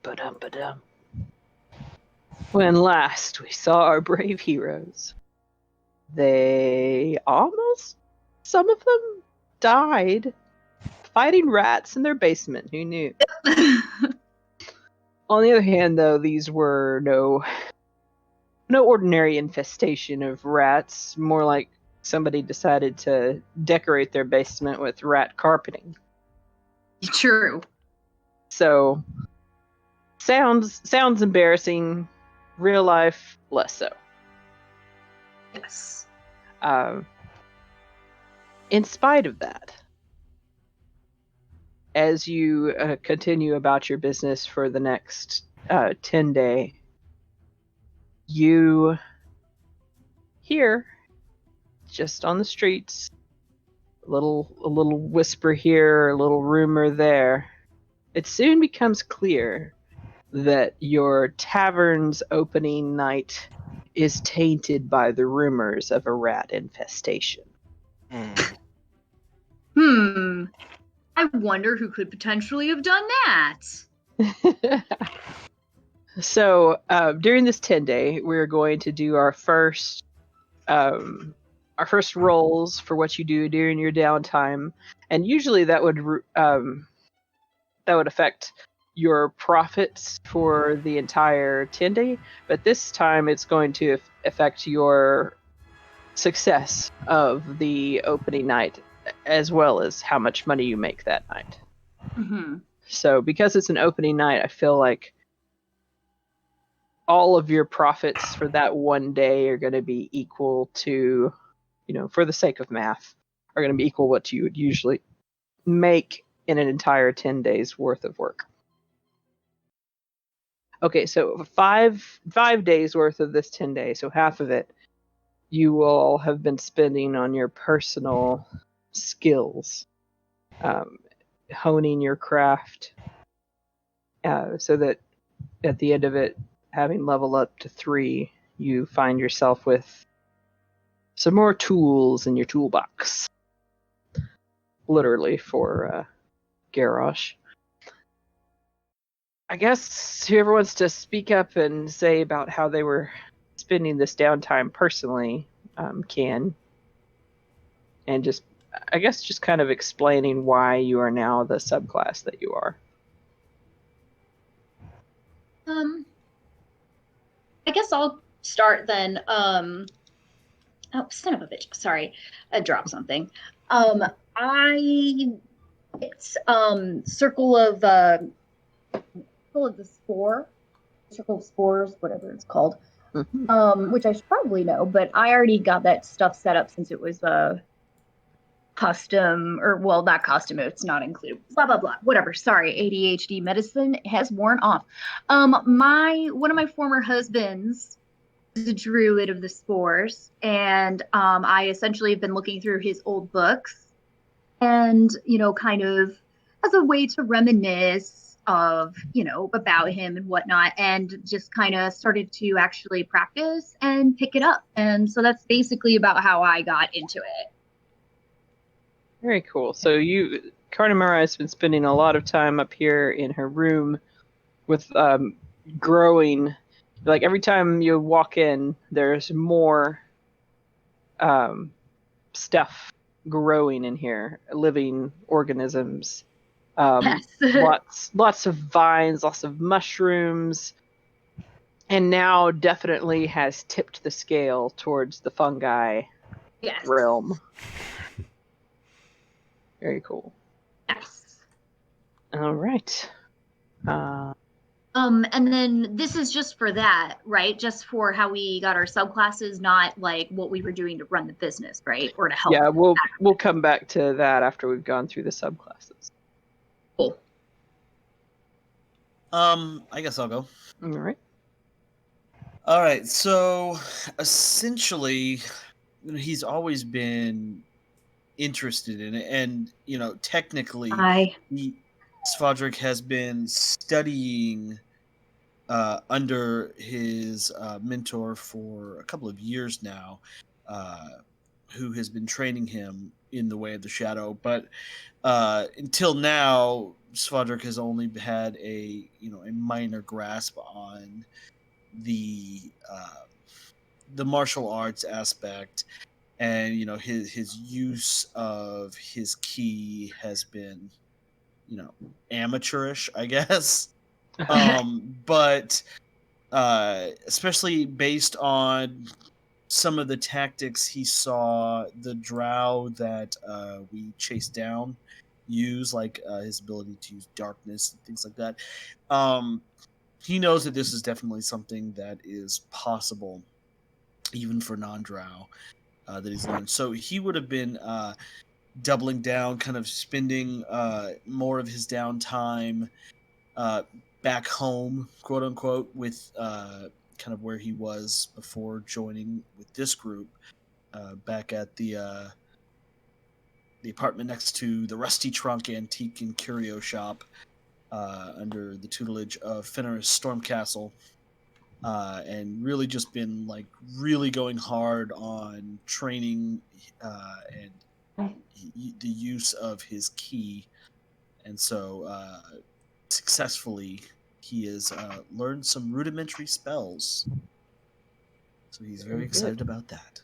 Ba-dum, ba-dum. When last we saw our brave heroes, some of them died fighting rats in their basement. Who knew? On the other hand, though, these were no ordinary infestation of rats, more like somebody decided to decorate their basement with rat carpeting. True. So, sounds embarrassing. Real life, less so. Yes. In spite of that, as you continue about your business for the next 10 day, you hear just on the streets a little whisper here, a little rumor there. It soon becomes clear that your tavern's opening night is tainted by the rumors of a rat infestation. I wonder who could potentially have done that. So, during this 10-day, we're going to do our first rolls for what you do during your downtime, and usually that would affect your profits for the entire 10-day, but this time it's going to affect your success of the opening night, as well as how much money you make that night. Mm-hmm. So because it's an opening night, I feel like all of your profits for that one day are going to be equal to, for the sake of math, are going to be equal what you would usually make in an entire 10 days worth of work. Okay, so five days worth of this 10 days, so half of it you will have been spending on your personal skills, honing your craft, so that at the end of it, having leveled up to 3, you find yourself with some more tools in your toolbox. Literally for Gherosh. I guess whoever wants to speak up and say about how they were spending this downtime personally can. And just kind of explaining why you are now the subclass that you are. I guess I'll start then. Oh, son of a bitch. Sorry. I dropped something. It's Circle of the Spore. Circle of Spores, whatever it's called. Mm-hmm. Which I should probably know, but I already got that stuff set up since it was custom, or well, not custom, it's not included. Blah blah blah. Whatever. Sorry, ADHD medicine has worn off. One of my former husbands is a druid of the Spores, and I essentially have been looking through his old books, and kind of as a way to reminisce of about him and whatnot, and just kind of started to actually practice and pick it up. And so that's basically about how I got into it. Very cool. So Carnimirie has been spending a lot of time up here in her room with growing. Like every time you walk in, there's more stuff growing in here, living organisms. Yes. lots of vines, lots of mushrooms, and now definitely has tipped the scale towards the fungi realm. Very cool. Yes. All right. And then this is just for that, right? Just for how we got our subclasses, not like what we were doing to run the business, right? Or to help. Yeah, we'll come back to that after we've gone through the subclasses. Cool. I guess I'll go. All right. So essentially, he's always been interested in it, and technically, Svadruk has been studying under his mentor for a couple of years now, who has been training him in the way of the shadow. But until now, Svadruk has only had a minor grasp on the martial arts aspect, and his use of his ki has been amateurish, I guess. But especially based on some of the tactics he saw the drow that we chased down use, like his ability to use darkness and things like that. He knows that this is definitely something that is possible, even for non-drow, that he's learned. So he would have been doubling down, kind of spending more of his downtime back home, quote unquote, with kind of where he was before joining with this group, back at the apartment next to the Rusty Trunk Antique and Curio Shop, under the tutelage of Fenris Stormcastle, and really just been like really going hard on training and the use of his ki, and so successfully he has learned some rudimentary spells. So he's very excited about that.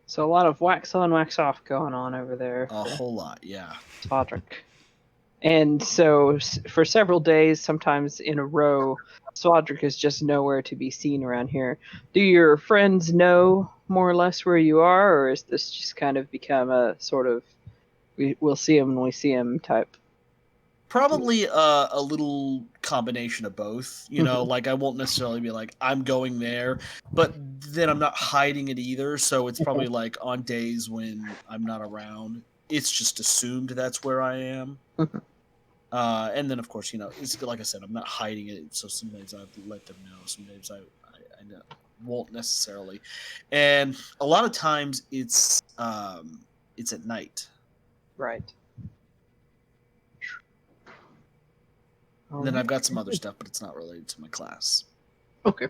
So a lot of wax on, wax off going on over there. A whole lot, yeah. Svadruk. And so for several days, sometimes in a row, Svadruk is just nowhere to be seen around here. Do your friends know more or less where you are, or is this just kind of become a sort of we'll see him when we see him type? Probably a little combination of both. Like I won't necessarily be like, I'm going there, but then I'm not hiding it either. So it's probably like on days when I'm not around, it's just assumed that's where I am. And then, of course, it's like I said, I'm not hiding it. So sometimes I have to let them know. Sometimes I won't necessarily. And a lot of times it's at night. Right. And then I've got some other stuff, but it's not related to my class. Okay.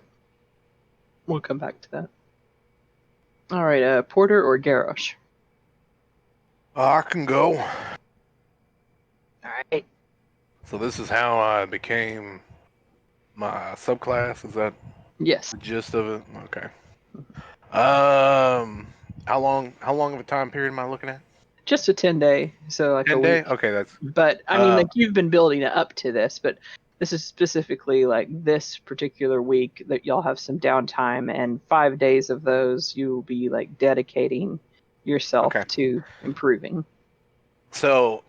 We'll come back to that. All right, Porter or Gherosh? I can go. All right. So this is how I became my subclass. Is that Yes. the gist of it? Okay. How long of a time period am I looking at? Just a 10-day, so like 10 a day? week. Okay, that's. But I mean, like you've been building up to this, but this is specifically like this particular week that y'all have some downtime, and 5 days of those you'll be like dedicating yourself to improving. So,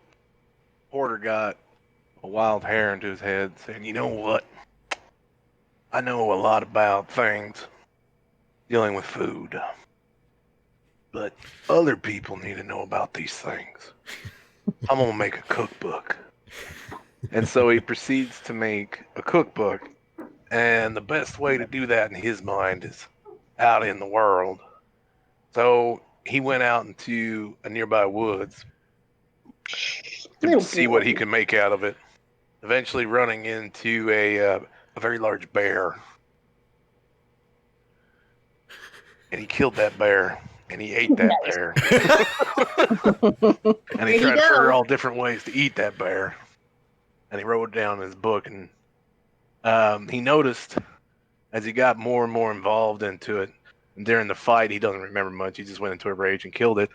Porter got a wild hair into his head, saying, "You know what? I know a lot about things dealing with food, but other people need to know about these things. I'm gonna make a cookbook." And so he proceeds to make a cookbook, and the best way to do that in his mind is out in the world. So he went out into a nearby woods to see what he could make out of it, eventually running into a very large bear. And he killed that bear, and he ate that bear. And he tried to figure all different ways to eat that bear. And he wrote it down in his book, and he noticed as he got more and more involved into it, and during the fight, he doesn't remember much. He just went into a rage and killed it.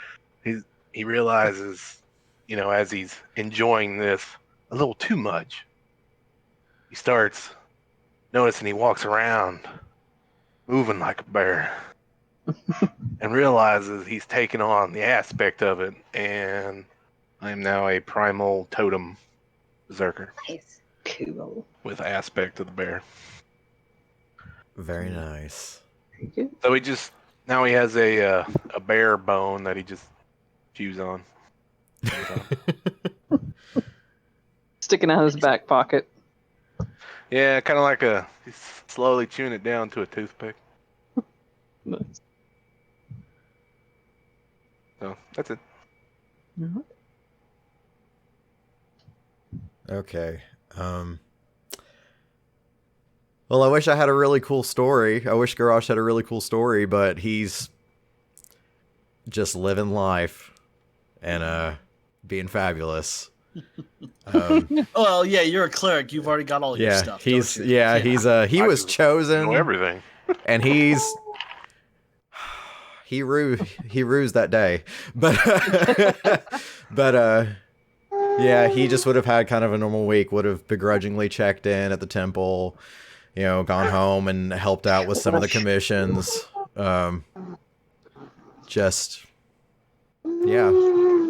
He realizes, as he's enjoying this a little too much, he starts noticing he walks around moving like a bear and realizes he's taken on the aspect of it, and I am now a primal totem berserker. Nice. Cool. With aspect of the bear. Very nice. So he has a bear bone that he just chews on. Sticking out of his back pocket. Yeah, kind of like he's slowly chewing it down to a toothpick. Nice. So that's it. Mm-hmm. Okay. Well, I wish I had a really cool story. I wish Gherosh had a really cool story, but he's just living life and being fabulous. Well, yeah, you're a cleric. You've already got all your Yeah, stuff. he's don't you? yeah, he's he I was just chosen, know everything. and he rused that day, but but yeah, he just would have had kind of a normal week. Would have begrudgingly checked in at the temple, gone home and helped out with some of the commissions. Just yeah.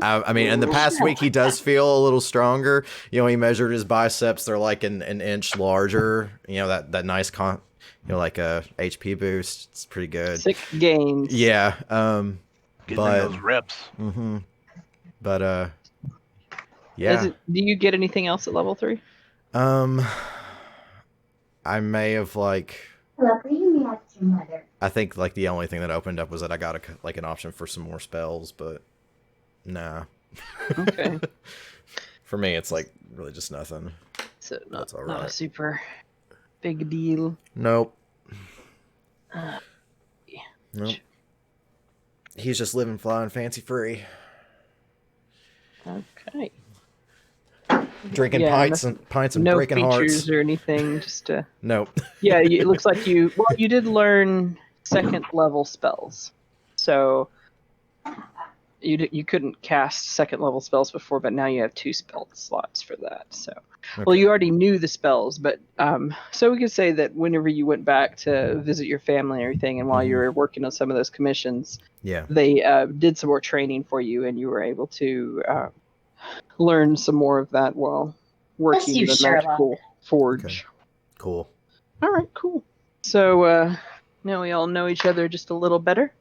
I mean, in the past week, he does feel a little stronger. He measured his biceps; they're like an inch larger. That nice like a HP boost. It's pretty good. 6 gains. Yeah. Getting but those reps. But yeah. Do you get anything else at level 3? I may have I think the only thing that opened up was that I got an option for some more spells, but nah. Okay. For me, it's really just nothing. So That's all not a right. super big deal. Nope. Yeah. Nope. He's just living, flying, fancy free, Okay. drinking pints and No breaking features hearts. or anything. Just Nope. yeah. It looks like you did learn 2nd level spells, so you couldn't cast 2nd level spells before, but now you have 2 spell slots for that. So, Okay. well, you already knew the spells, but so we could say that whenever you went back to visit your family and everything, and while you were working on some of those commissions, Yeah. they did some more training for you, and you were able to learn some more of that while working you, the Sherlock. magical forge. Okay. Cool. All right, cool. So now we all know each other just a little better.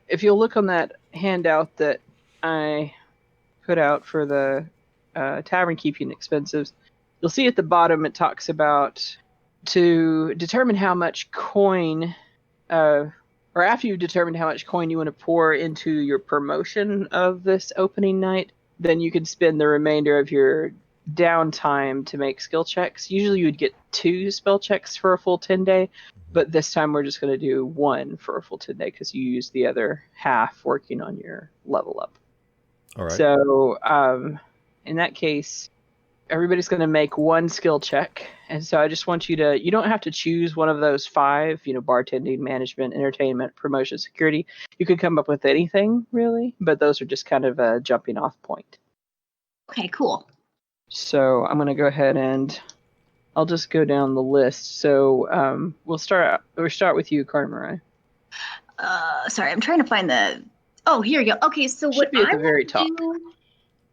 If you'll look on that handout that I put out for the tavern keeping expenses, you'll see at the bottom it talks about to determine how much coin, or after you've determined how much coin you want to pour into your promotion of this opening night, then you can spend the remainder of your downtime to make skill checks. Usually you would get 2 spell checks for a full 10-day, but this time we're just going to do 1 for a full 10-day because you used the other half working on your level up. All right. So in that case, everybody's going to make 1 skill check. And so I just want you don't have to choose one of those 5, bartending, management, entertainment, promotion, security. You could come up with anything really, but those are just kind of a jumping off point. Okay, cool. So I'm going to go ahead and I'll just go down the list. So we'll start with you, Carnimirie. Sorry, I'm trying to find the. Oh, here you go. Okay, so Should what be at I the very want to top. do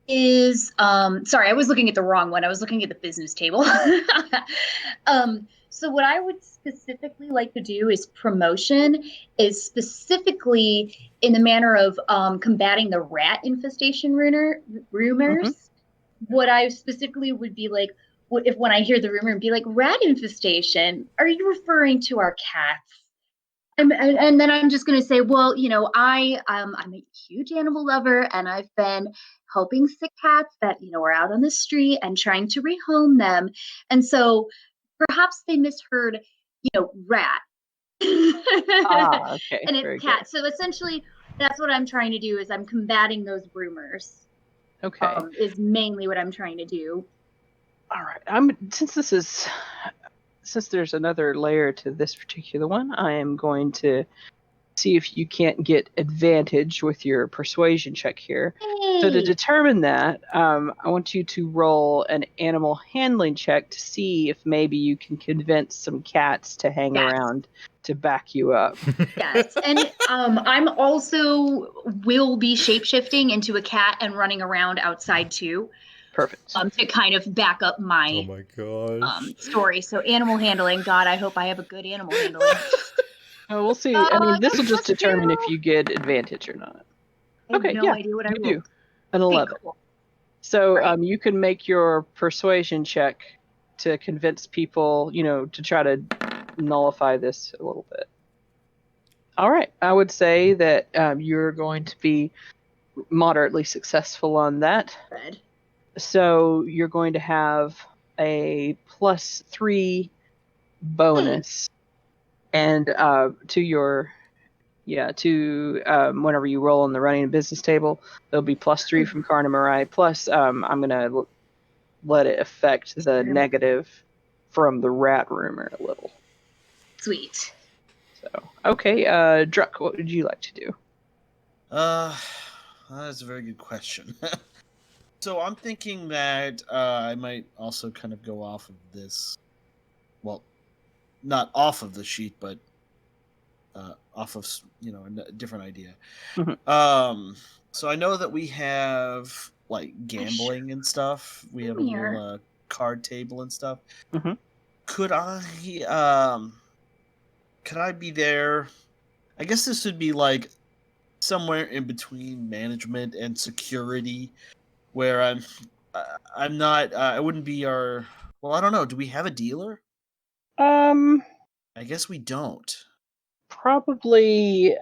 is sorry, I was looking at the wrong one. I was looking at the business table. So what I would specifically like to do is promotion is specifically in the manner of combating the rat infestation rumors. What I specifically would be like, if when I hear the rumor and be like, rat infestation, are you referring to our cats? And then I'm just going to say, well, I'm a huge animal lover, and I've been helping sick cats that, are out on the street and trying to rehome them. And so perhaps they misheard, rat. Okay. And very it's cat. good. So essentially, that's what I'm trying to do is I'm combating those rumors. Okay. Is mainly what I'm trying to do. All right. Since there's another layer to this particular one, I am going to see if you can't get advantage with your persuasion check here. Hey. So to determine that, I want you to roll an animal handling check to see if maybe you can convince some cats to hang around to back you up. Yes, and I'm also will be shapeshifting into a cat and running around outside too. Perfect. To kind of back up my Oh my gosh. story. So animal handling. God, I hope I have a good animal handling. Oh, we'll see. I mean, this will just determine if you get advantage or not. I have Okay, no idea what I you rolled. do. An 11. Okay, cool. So Right. you can make your persuasion check to convince people, to try to nullify this a little bit. All right. I would say that you're going to be moderately successful on that. Good. So you're going to have a +3 bonus and to your Yeah, to whenever you roll on the running and business table, there'll be +3 from Carnimirie. Plus, I'm gonna let it affect the negative from the rat rumor a little. Sweet. So, okay, Druck, what would you like to do? That's a very good question. So I'm thinking that I might also kind of go off of this. Well, not off of the sheet, but off of a different idea. Mhm. So I know that we have like gambling and stuff. We have a little card table and stuff. Mhm. Could I be there? I guess this would be like somewhere in between management and security, where I'm not. I wouldn't be our. Well, I don't know. Do we have a dealer? I guess we don't. Probably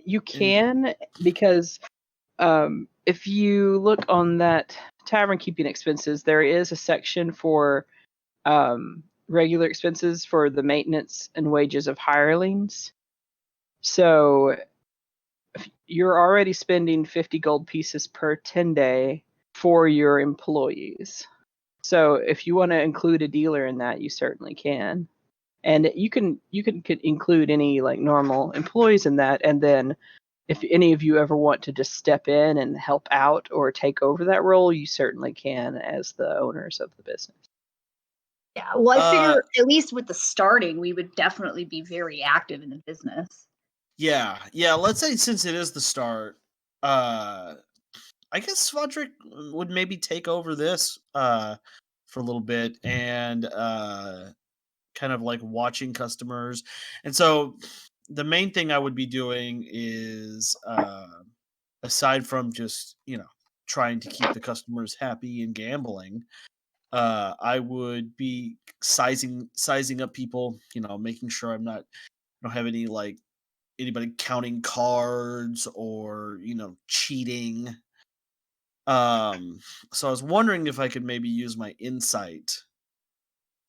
you can, because if you look on that tavern keeping expenses, there is a section for regular expenses for the maintenance and wages of hirelings. So you're already spending 50 gold pieces per 10 day for your employees. So if you want to include a dealer in that, you certainly can. And you can include any like normal employees in that, and then if any of you ever want to just step in and help out or take over that role, you certainly can as the owners of the business. Yeah, well, I figure at least with the starting, we would definitely be very active in the business. Yeah. Let's say since it is the start, I guess Svadruk would maybe take over this for a little bit and kind of like watching customers. And so the main thing I would be doing is aside from just, trying to keep the customers happy and gambling, I would be sizing up people, making sure I don't have any like anybody counting cards or, cheating. So I was wondering if I could maybe use my insight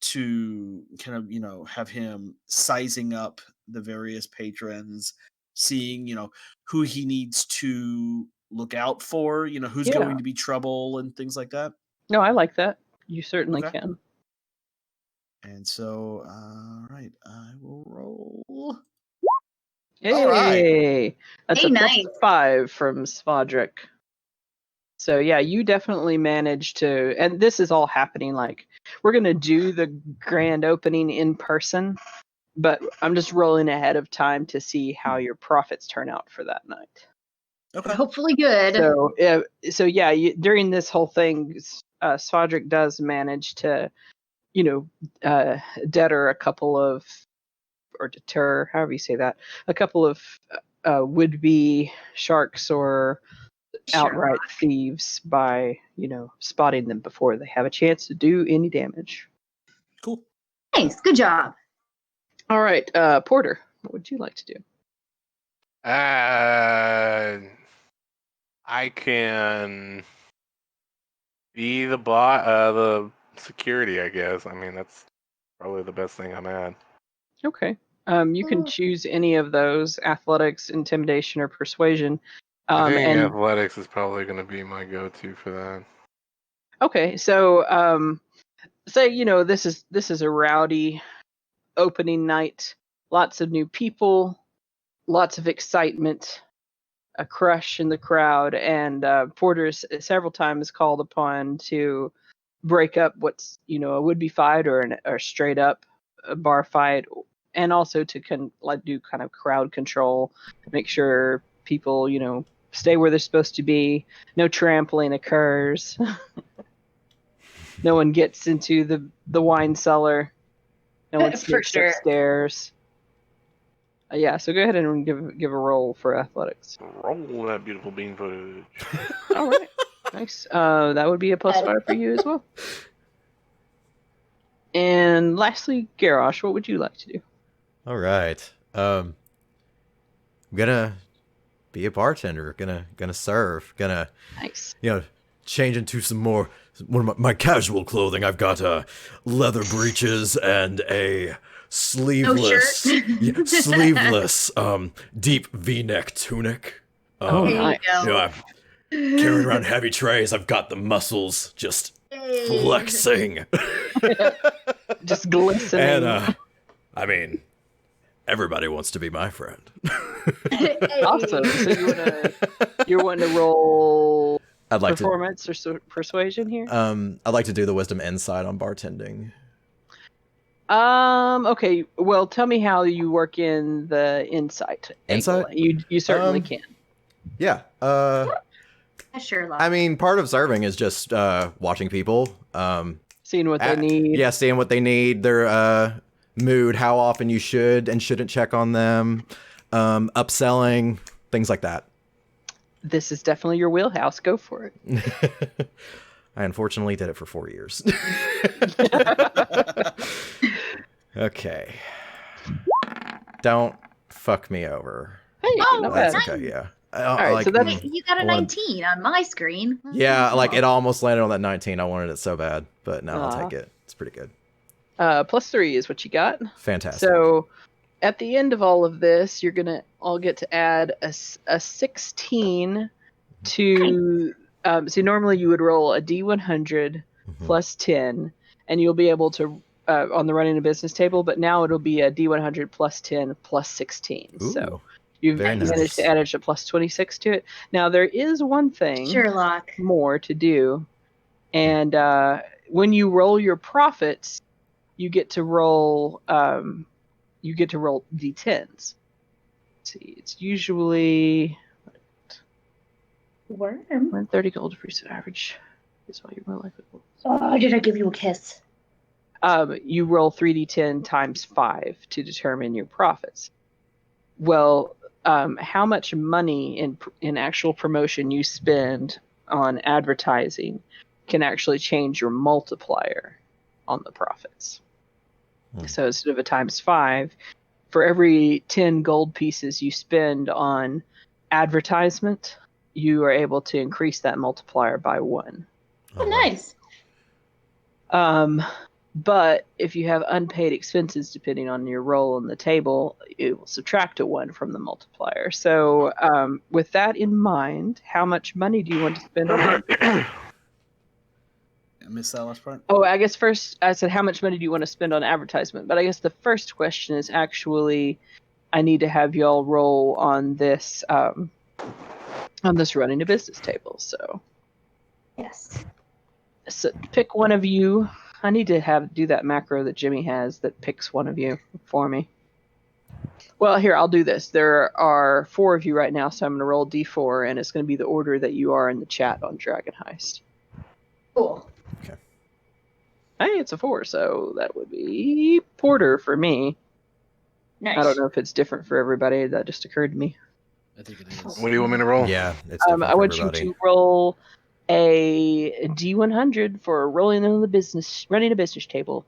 to kind of, have him sizing up the various patrons, seeing, who he needs to look out for, who's going to be trouble and things like that. No, I like that. You certainly Okay. can. And so, all right, I will roll. Hey, All right. that's Hey, a nice. +5 from Svadruk. So yeah, you definitely managed to, and this is all happening like we're gonna do the grand opening in person, but I'm just rolling ahead of time to see how your profits turn out for that night. Okay. Hopefully good. So yeah, during this whole thing, Svadruk does manage to, deter a couple of, or deter, however you say that, a couple of would-be sharks or outright thieves by, spotting them before they have a chance to do any damage. Cool. Nice, good job. All right, Porter, what would you like to do? I can be the security, I guess. I mean, that's probably the best thing I'm at. Okay. You can choose any of those: athletics, intimidation, or persuasion. I think And athletics is probably going to be my go-to for that. okay, so say this is a rowdy opening night, lots of new people, lots of excitement, a crush in the crowd, and Porter's several times called upon to break up what's a would-be fight or straight up a bar fight, and also to do kind of crowd control, make sure people stay where they're supposed to be, no trampling occurs, no one gets into the wine cellar, no one For sneaks sure. upstairs. Yeah, so go ahead and give a roll for athletics. Roll that beautiful bean footage. All right, nice. That would be a +5 for you as well. And lastly, Gherosh, what would you like to do? All right. I'm gonna be a bartender. Gonna serve. Gonna Nice. change into some more one of my casual clothing. I've got leather breeches and a sleeveless, No shirt. sleeveless, deep V-neck tunic. Oh, There nice. you go. I'm carrying around heavy trays. I've got the muscles just flexing. Just glistening. And I mean, everybody wants to be my friend. Awesome. So you're wanting to roll I'd like performance or persuasion here? I'd like to do the wisdom insight on bartending. Okay. Well, tell me how you work in the insight. Insight? Angle. You certainly can. Yeah. Sherlock. I mean, part of serving is just watching people. Seeing what they need. Yeah, seeing what they need, their mood, how often you should and shouldn't check on them, upselling, things like that. This is definitely your wheelhouse. Go for it. I unfortunately did it for 4 years. Okay. Don't fuck me over. Hey, not That's bad. okay, yeah. All right, so that's- You got a 19 on my screen. Yeah, like it almost landed on that 19. I wanted it so bad, but no, I'll take it. It's pretty good. +3 is what you got. Fantastic. So at the end of all of this, you're gonna all get to add a 16 to. So normally you would roll a D100 plus 10, and you'll be able to on the running a business table. But now it'll be a D100 plus 10 plus 16. Ooh, so you've very managed nice. to add a plus 26 to it. Now there is one thing Sherlock. more to do, and when you roll your profits, you get to roll d10s. Let's see, it's usually Worm. 130 gold per average. Is all you roll like. Oh, did I give you a kiss? You roll 3d10 times 5 to determine your profits. Well, how much money in actual promotion you spend on advertising can actually change your multiplier on the profits. So instead of a times 5, for every 10 gold pieces you spend on advertisement, you are able to increase that multiplier by 1. Oh, nice. But if you have unpaid expenses, depending on your role on the table, it will subtract a 1 from the multiplier. So with that in mind, how much money do you want to spend on it? I missed that last part. Oh, I guess first I said how much money do you want to spend on advertisement? But I guess the first question is actually I need to have y'all roll on this running a business table. So Yes. pick one of you. I need to do that macro that Jimmy has that picks one of you for me. Well, here, I'll do this. There are 4 of you right now, so I'm going to roll D4, and it's going to be the order that you are in the chat on Dragon Heist. Cool. Hey, it's a 4, so that would be Porter for me. Nice. I don't know if it's different for everybody. That just occurred to me. I think it is. What do you want me to roll? Yeah, it's different I for want everybody. you to roll a D100 for running a business table.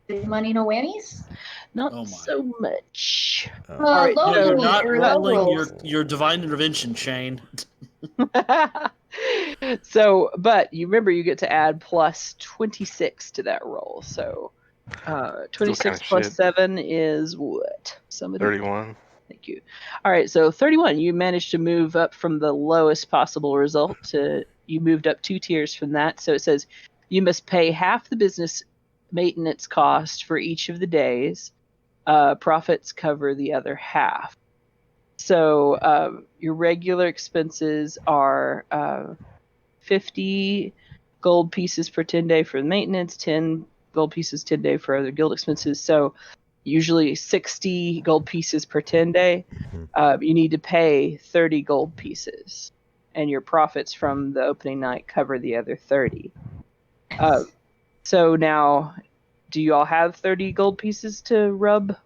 Big money, no whammies? Not Oh my. so much. Low no, You're roll not or low rolling roll? your divine intervention, Shane. So, but you remember you get to add plus 26 to that roll. So, 26 kinda plus shit. 7 is what? Somebody. 31. Thank you. All right, so 31. You managed to move up from the lowest possible result to you moved up 2 tiers from that. So it says you must pay half the business maintenance cost for each of the days. Profits cover the other half. So your regular expenses are 50 gold pieces per 10 day for the maintenance, 10 gold pieces 10 day for other guild expenses. So usually 60 gold pieces per 10 day. You need to pay 30 gold pieces, and your profits from the opening night cover the other 30. So now, do you all have 30 gold pieces to rub?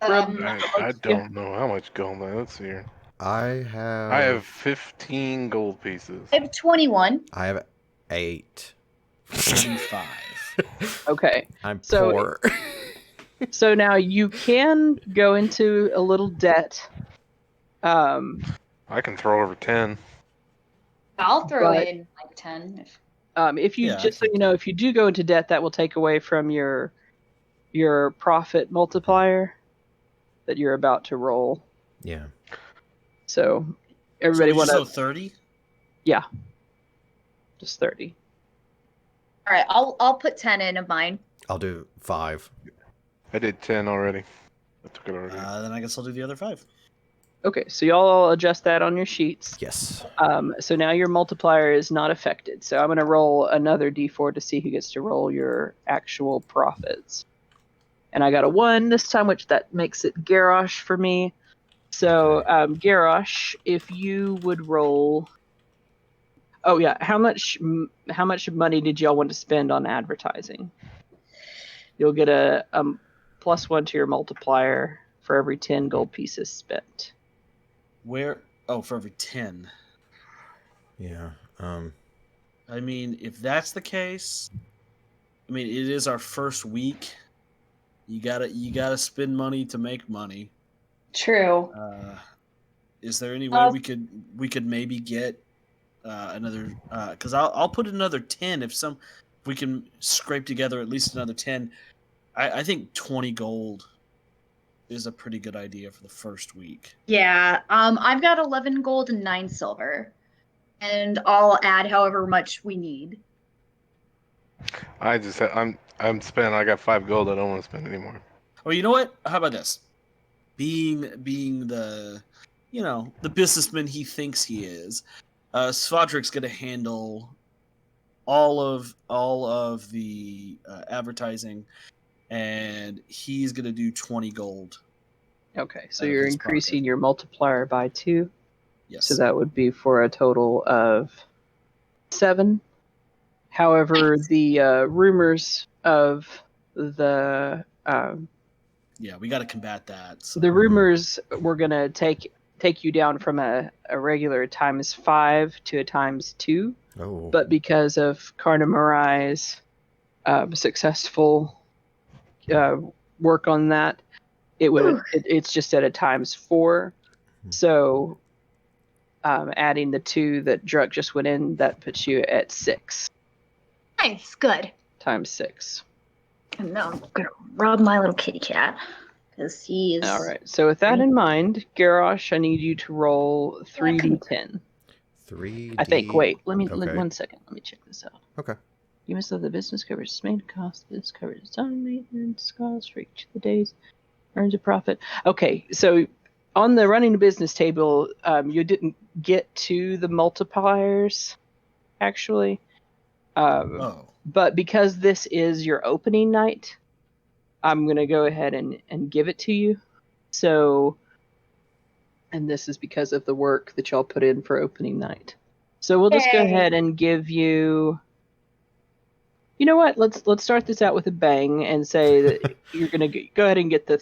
I don't know how much gold. Let's see here. I I have 15 gold pieces. I have 21. I have 8. 5. Okay. I'm So- poor. So now you can go into a little debt. I can throw over 10. I'll throw But- in like 10. If you Yeah, I just so can you know, if you do go into debt, that will take away from your profit multiplier that you're about to roll. Yeah. So So everybody we want just go to 30? just 30. All right, I'll put 10 in of mine. I'll do 5. I did 10 already. I took it already. Then I guess I'll do the other 5. Okay, so y'all adjust that on your sheets. Yes. So now your multiplier is not affected. So I'm going to roll another d4 to see who gets to roll your actual profits. And I got a 1 this time, which that makes it Gherosh for me. So Gherosh, if you would roll. Oh yeah, how much money did y'all want to spend on advertising? You'll get a +1 to your multiplier for every 10 gold pieces spent. Where? Oh, for every 10. Yeah. I mean, if that's the case, I mean, it is our first week. You gotta spend money to make money. True. Is there any way we could maybe get another? Because I'll put another 10 if we can scrape together at least another 10. I think 20 gold is a pretty good idea for the first week. Yeah. I've got 11 gold and 9 silver, and I'll add however much we need. I'm spent. I got 5 gold. I don't want to spend anymore. Well, you know what? How about this? Being the the businessman he thinks he is, Svadruk's gonna handle all of the advertising, and he's gonna do 20 gold. Okay, so Out of you're his increasing pocket. your multiplier by 2. Yes. So that would be for a total of 7. However, the rumors of the we got to combat that. So. the rumors were gonna take you down from a regular ×5 to a ×2, Oh. but because of Carnimirie's successful work on that, it's just at a ×4. So adding the 2 that Druk just went in, that puts you at 6. Nice. Good. ×6. And now I'm gonna rub my little kitty cat because he is. All right. So with that in mind, Gherosh, I need you to roll 3d10. 3D. I think. Wait. Let me. Okay. 1 second. Let me check this out. Okay. You must have the business coverage is main cost. Business coverage is time maintenance cost for each of the days. Earns a profit. Okay. So on the running a business table, you didn't get to the multipliers, actually. But because this is your opening night, I'm going to go ahead and give it to you. So, and this is because of the work that y'all put in for opening night. So we'll just go ahead and give you. You know what? Let's start this out with a bang and say that you're going to go ahead and get the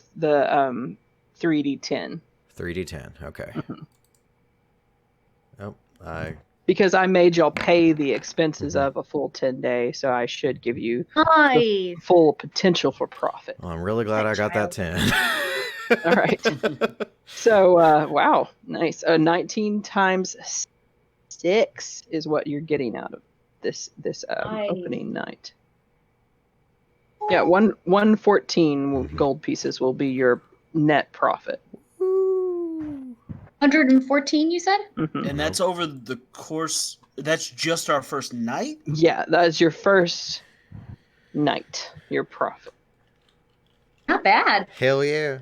3d10. 3D10. Okay. Oh, Because I made y'all pay the expenses of a full 10-day, so I should give you Nice. full potential for profit. Well, I'm really glad I got that 10. All right. So, wow, nice. 19 × 6 is what you're getting out of this Nice. opening night. Yeah, 114 gold pieces will be your net profit. 114, you said? Mm-hmm. And that's over the course. That's just our first night? Yeah, that is your first night, your profit. Not bad. Hell yeah.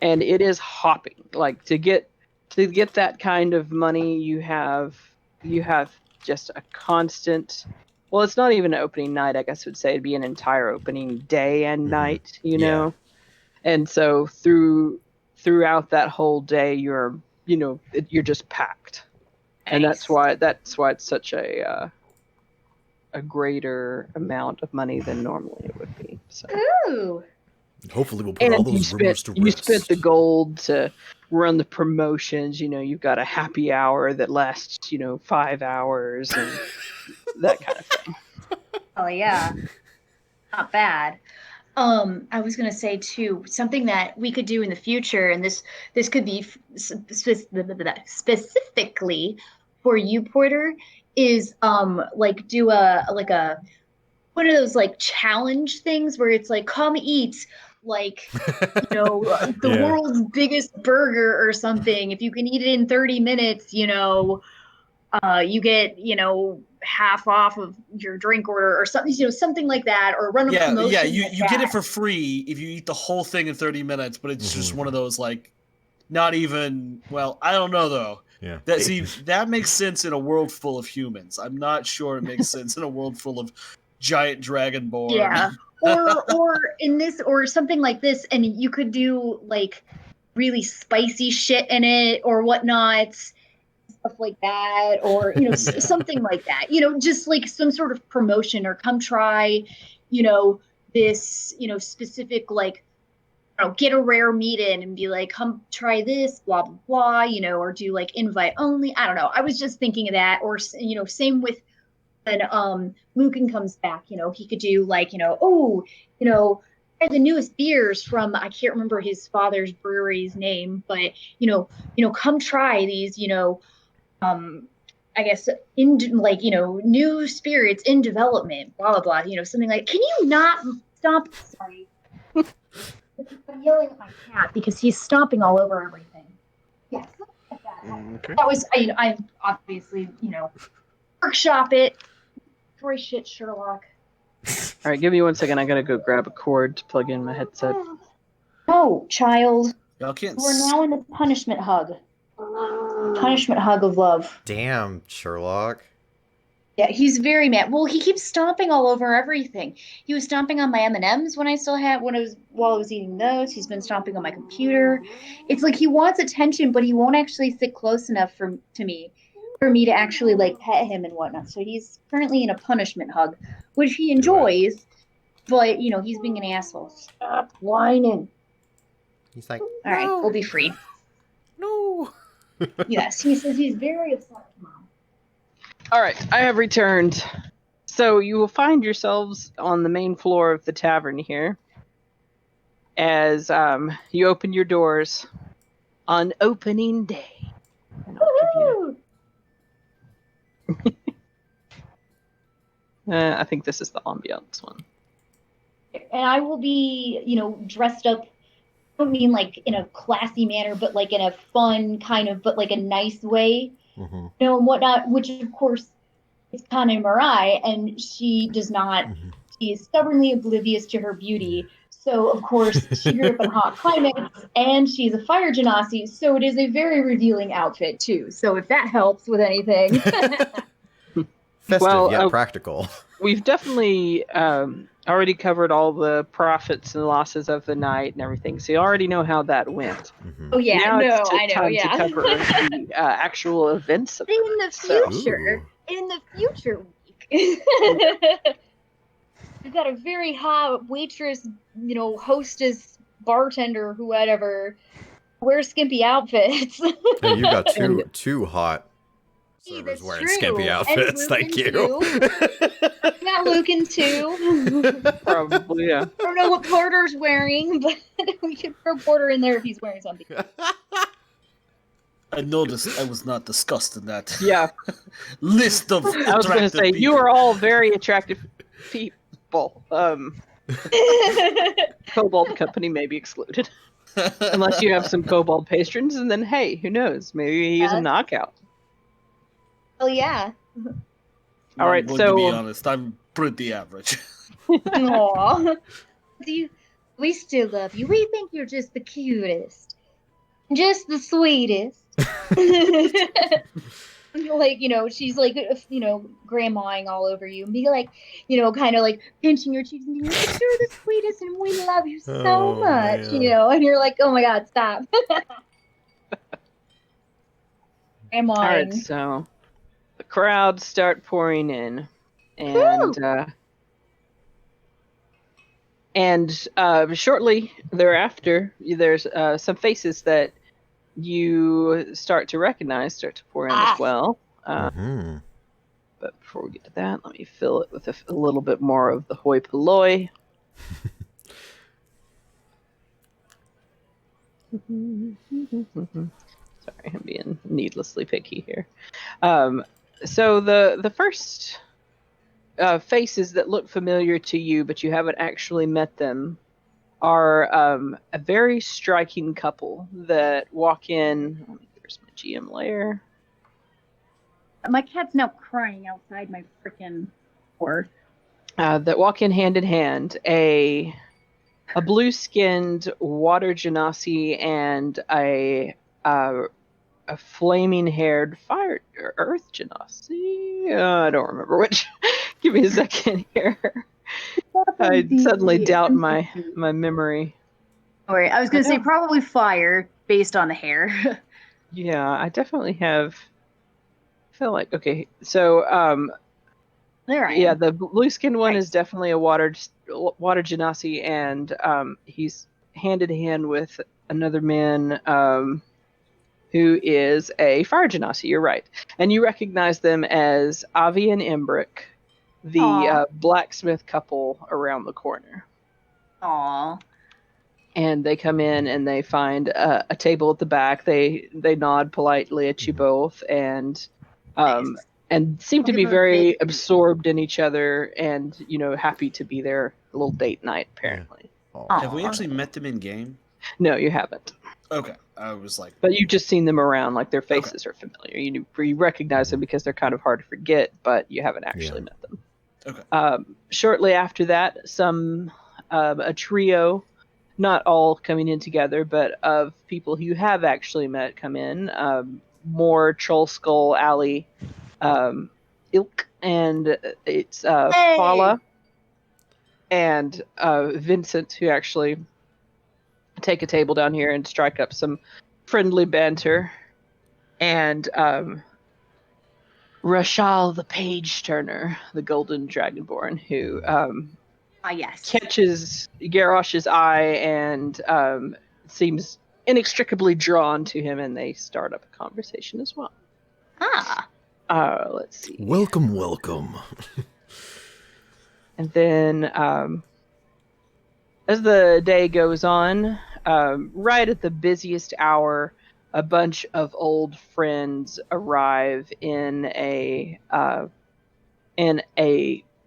And it is hopping. Like to get that kind of money, you have just a constant. Well, it's not even an opening night. I guess I would say it'd be an entire opening day and night. You know, and so throughout that whole day, you're just packed, and that's why it's such a greater amount of money than normally it would be. So. Ooh. Hopefully we'll put all those rumors to rest. You spent the gold to run the promotions. You know, you've got a happy hour that lasts 5 hours and that kind of thing. Oh yeah, not bad. I was gonna say too, something that we could do in the future, and this could be specifically for you, Porter, is like do a one of those like challenge things where it's like come eat like the Yeah. world's biggest burger or something. If you can eat it in 30 minutes, you get half off of your drink order or something, something like that, or run a promotion. Yeah, like you get it for free if you eat the whole thing in 30 minutes, but it's just one of those like not even, well, I don't know though. Yeah. That makes sense in a world full of humans. I'm not sure it makes sense in a world full of giant dragonborn. Yeah. or in this or something like this, and you could do like really spicy shit in it or whatnot, stuff like that, or something like that. Just like some sort of promotion, or come try, this, specific like get a rare meat in and be like, come try this, blah blah blah, or do like invite only. I don't know. I was just thinking of that, or same with when Lucan comes back, he could do like, the newest beers from, I can't remember his father's brewery's name, but come try these, I guess in like, new spirits in development, blah blah blah, something like, can you not stop? Sorry. I'm yelling at my cat because he's stomping all over everything. Yes. Yeah, Okay. that was I obviously, workshop it. Story shit, Sherlock. All right, give me 1 second. I gotta go grab a cord to plug in my headset. Oh, child. Y'all can't. We're now in the punishment hug. Punishment hug of love. Damn, Sherlock. Yeah, he's very mad. Well, he keeps stomping all over everything. He was stomping on my M&Ms while I was eating those. He's been stomping on my computer. It's like he wants attention, but he won't actually sit close enough to me for me to actually like pet him and whatnot. So he's currently in a punishment hug, which he enjoys, but he's being an asshole. Stop whining. He's like, All right, we'll be free. no. Yes, he says he's very upset, Mom. All right, I have returned. So you will find yourselves on the main floor of the tavern here as you open your doors on opening day. And I'll give you... I think this is the ambiance one. And I will be, dressed up. I don't mean like in a classy manner, but like in a fun kind of, but like a nice way, Mm-hmm. and whatnot. Which of course is Carnimirie, and she does not. Mm-hmm. She is stubbornly oblivious to her beauty. So of course she grew up in hot climates, and she's a fire genasi. So it is a very revealing outfit too. So if that helps with anything. Festive yet practical. We've definitely already covered all the profits and losses of the night and everything, so you already know how that went. Mm-hmm. Oh yeah, now no, it's I know, time yeah. to cover the actual events of in the future, in the future week, we've got a very hot waitress, hostess, bartender, who whatever, wears skimpy outfits. Hey, you got two hot servers wearing skimpy outfits. Thank you. Got Lucan too. Probably, yeah. I don't know what Porter's wearing, but we could throw Porter in there if he's wearing something. I noticed I was not discussed in that Yeah. list of. I was going to say, you are all very attractive people. Kobold Company may be excluded. Unless you have some kobold patrons, and then hey, who knows? Maybe he's a knockout. Oh yeah. All right, I'm so going to be honest, I'm pretty average. Aww. We still love you. We think you're just the cutest, just the sweetest. Like, she's like, grandmaing all over you and be like, kind of like pinching your cheeks and being like, you're the sweetest and we love you so much, and you're like, oh my God, stop. Grandmaing. all right, so the crowds start pouring in, and shortly thereafter, there's some faces that you start to recognize start to pour in as well. Mm-hmm. But before we get to that, let me fill it with a little bit more of the hoi polloi. Sorry, I'm being needlessly picky here. So the first faces that look familiar to you, but you haven't actually met them, are a very striking couple that walk in. There's my GM layer. My cat's now crying outside my freaking door. That walk in hand. A blue-skinned water genasi and a flaming-haired fire or earth genasi. I don't remember which. Give me a second here. I suddenly doubt my memory. Alright, I was gonna say probably fire based on the hair. Yeah, I definitely have. I feel like okay. So There I am. yeah, the blue skinned one Right. is definitely a water genasi, and he's hand in hand with another man who is a fire genasi. You're right, and you recognize them as Avi and Embric, the blacksmith couple around the corner. Aw. And they come in and they find a table at the back. They nod politely at you both and Nice. and seem to I'll be give them a very big- absorbed in each other and happy to be there. A little date night apparently. Aw. Have we actually met them in game? No, you haven't. Okay, I was like, But you've just seen them around. Like their faces are familiar. You recognize them because they're kind of hard to forget, but you haven't actually met them. okay. Shortly after that, a trio, not all coming in together, but of people who you have actually met come in. More Trollskull Alley ilk, and it's Hey! Fala and Vincent, who actually take a table down here and strike up some friendly banter. And Rashal the Page Turner, the Golden Dragonborn, who Yes. catches Gherosh's eye and seems inextricably drawn to him, and they start up a conversation as well. Let's see. Welcome. And then, as the day goes on, right at the busiest hour, a bunch of old friends arrive in the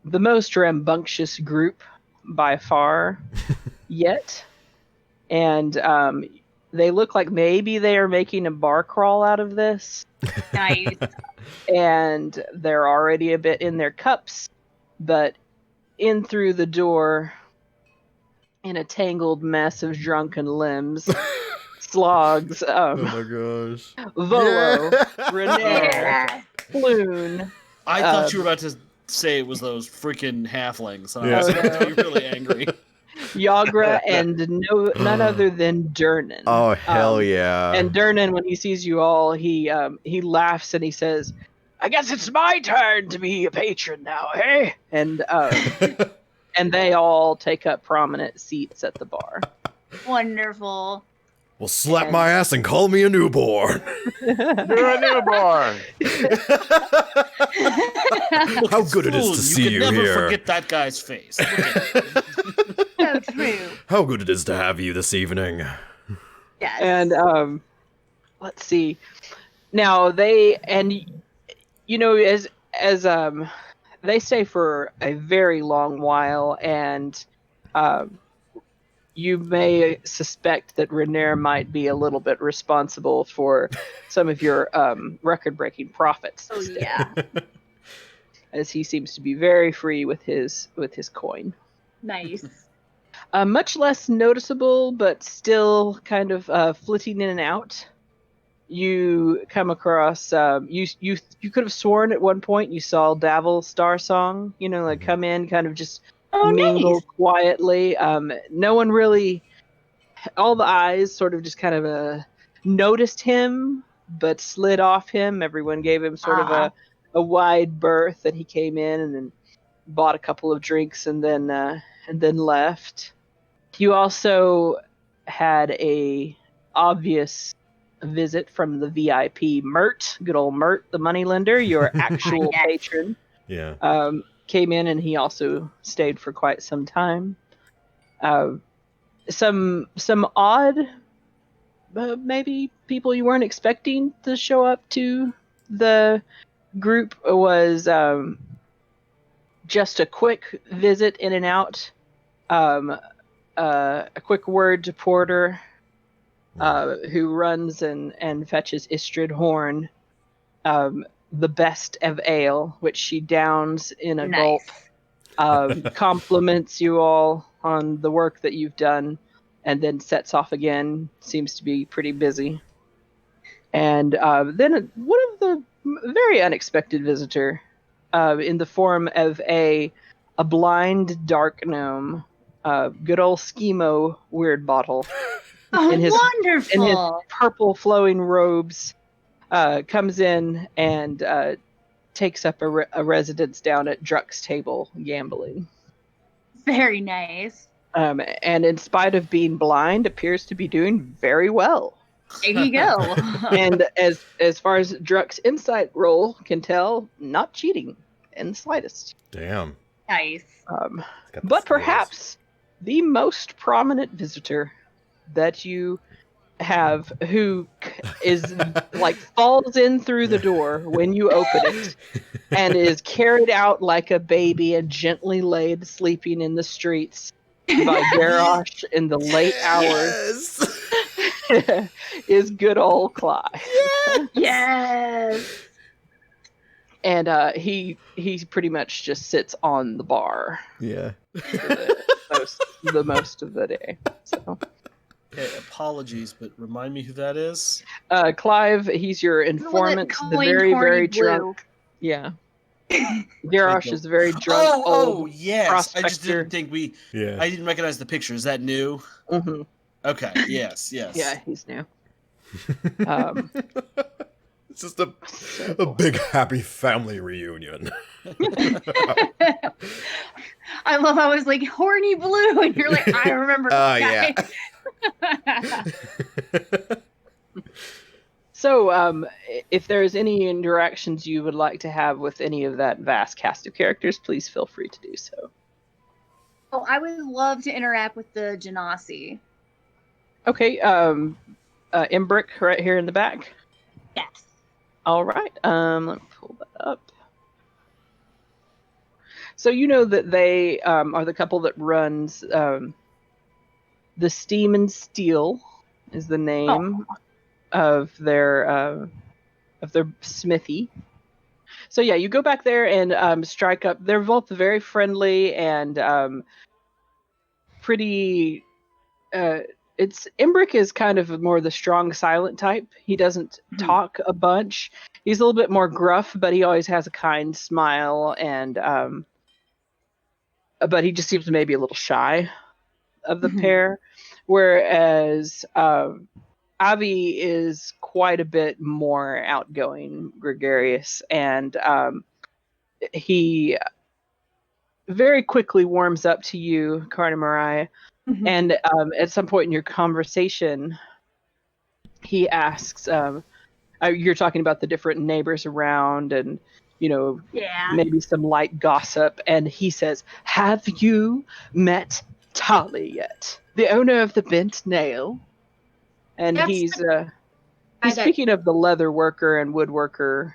most rambunctious group by far yet. And they look like maybe they are making a bar crawl out of this. Nice. And they're already a bit in their cups, but in through the door, in a tangled mess of drunken limbs, slogs, Oh my gosh. Volo, Yeah. Renair, Floon. I thought you were about to say it was those freaking halflings. And I was Yeah. going to be really angry. Yagra, and none other than Durnan. Oh hell yeah. And Durnan, when he sees you all, he laughs and he says, "I guess it's my turn to be a patron now, eh?" And and they all take up prominent seats at the bar. Wonderful. Well, slap my ass and call me a newborn. You're a newborn. How good it is to see you You can never here. forget that guy's face. Look at him. So true. How good it is to have you this evening. Yes. And let's see. Now they as they stay for a very long while, and you may suspect that Renair might be a little bit responsible for some of your record-breaking profits. Oh yeah. As he seems to be very free with his coin. Nice. Much less noticeable, but still kind of flitting in and out. You come across you could have sworn at one point you saw Davil Star Song, like come in, kind of just mingle Nice. quietly. No one really, all the eyes sort of just kind of noticed him, but slid off him. Everyone gave him sort of a wide berth, and he came in and then bought a couple of drinks and then left. You also had a obvious visit from the VIP Mirt, good old Mirt, the moneylender, your actual Yes. patron. Yeah. Came in and he also stayed for quite some time. Some odd, maybe people you weren't expecting to show up to the group was just a quick visit in and out. A quick word to Porter, who runs and fetches Istrid Horn, the best of ale, which she downs in a gulp. Compliments you all on the work that you've done, and then sets off again. Seems to be pretty busy. And then one of the very unexpected visitor, in the form of a blind dark gnome, good old Schemo Weird Bottle, Oh, in his wonderful! purple flowing robes, comes in and takes up a residence down at Druck's table gambling. Very nice. And in spite of being blind, appears to be doing very well. There you go. And as far as Druck's insight roll can tell, not cheating in the slightest. Damn. Nice. Got the But skills. perhaps the most prominent visitor that you have, who is like falls in through the door when you open it, and is carried out like a baby and gently laid sleeping in the streets by Gherosh in the late hours, is good old Clive. Yes. And he pretty much just sits on the bar Yeah. the most of the day. So Okay, apologies, but remind me who that is. Clive, he's your informant, the very, very drunk. Yeah. Gherosh is a very drunk old yes. prospector. I just didn't think I didn't recognize the picture. Is that new? Mm-hmm. Okay. Yes. Yeah, he's new. It's just a big happy family reunion. I love how I was like horny blue, and you're like, I remember. Yeah. So, if there's any interactions you would like to have with any of that vast cast of characters, please feel free to do so. Oh, I would love to interact with the Genasi. Okay, Embric right here in the back. Yes. All right, let me pull that up. So you know that they are the couple that runs the Steam and Steel is the name of their smithy. So yeah, you go back there and strike up. They're both very friendly and pretty. Embric is kind of more the strong, silent type. He doesn't talk a bunch. He's a little bit more gruff, but he always has a kind smile, and but he just seems maybe a little shy of the pair. Whereas Avi is quite a bit more outgoing, gregarious, and he very quickly warms up to you, Carnimirie. And at some point in your conversation, he asks, you're talking about the different neighbors around and, maybe some light gossip. And he says, have you met Tali yet? The owner of the Bent Nail? And he's speaking of the leather worker and woodworker,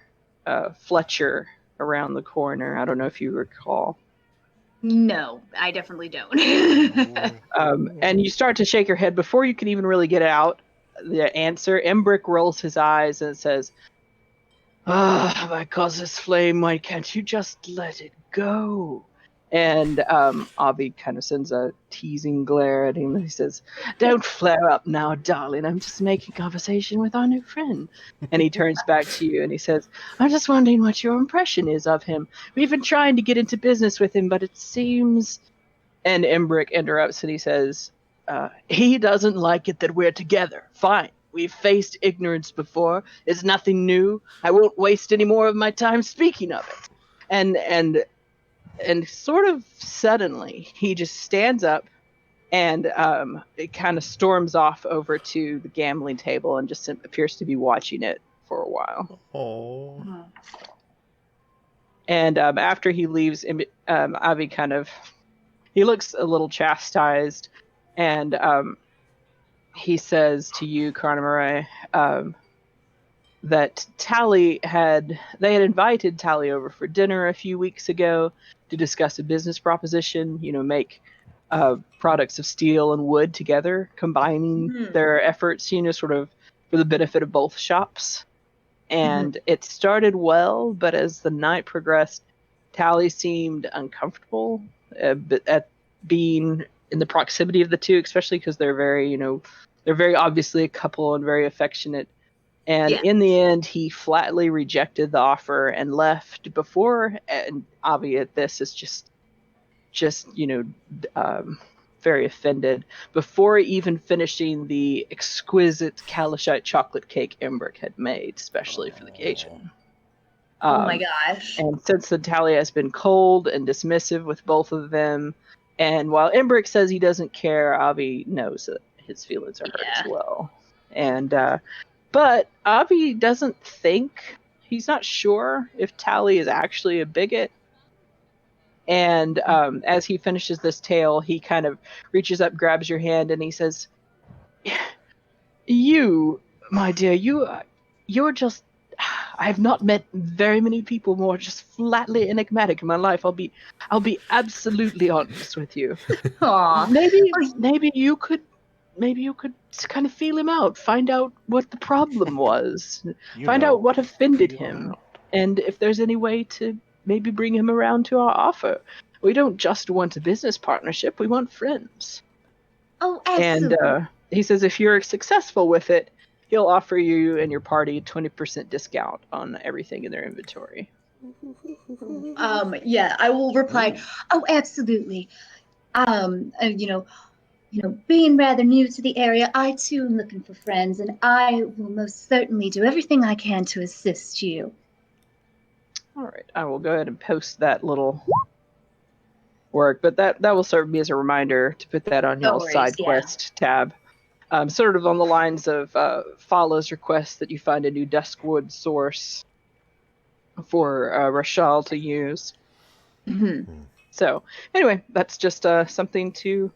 Fletcher, around the corner. I don't know if you recall. No, I definitely don't. And you start to shake your head before you can even really get out the answer. Embric rolls his eyes and says, my causeless flame, why can't you just let it go? And Avi kind of sends a teasing glare at him. He says, don't flare up now, darling. I'm just making conversation with our new friend. And he turns back to you and he says, I'm just wondering what your impression is of him. We've been trying to get into business with him, but it seems... And Embric interrupts and he says, he doesn't like it that we're together. Fine. We've faced ignorance before. It's nothing new. I won't waste any more of my time speaking of it. And sort of suddenly, he just stands up and it kind of storms off over to the gambling table and just appears to be watching it for a while. Oh. And after he leaves, Avi he looks a little chastised, and he says to you, Carnimirie, that they had invited Tally over for dinner a few weeks ago to discuss a business proposition, make products of steel and wood together, combining their efforts, sort of for the benefit of both shops. And it started well, but as the night progressed, Tally seemed uncomfortable at being in the proximity of the two, especially because they're very obviously a couple and very affectionate. And in the end, he flatly rejected the offer and left before. And Avi at this is just very offended before even finishing the exquisite Kalashite chocolate cake Embric had made, especially for the occasion. Oh my gosh. And since then, Tally has been cold and dismissive with both of them. And while Embric says he doesn't care, Avi knows that his feelings are hurt as well. And but Avi doesn't think, he's not sure if Tally is actually a bigot. And as he finishes this tale, he kind of reaches up, grabs your hand, and he says, "You, my dear, you're just. I have not met very many people more just flatly enigmatic in my life. I'll be absolutely honest with you. Aw. Maybe you could kind of feel him out, find out what the problem was, find out what offended him, and if there's any way to maybe bring him around to our offer. We don't just want a business partnership, we want friends." Oh, absolutely. And he says if you're successful with it, he'll offer you and your party a 20% discount on everything in their inventory. Yeah, I will reply, oh, absolutely. And, being rather new to the area, I too am looking for friends, and I will most certainly do everything I can to assist you. All right, I will go ahead and post that little work, but that will serve me as a reminder to put that on your side quest tab. Sort of on the lines of Fala's request that you find a new Duskwood source for Rashal to use. So, anyway, that's just something to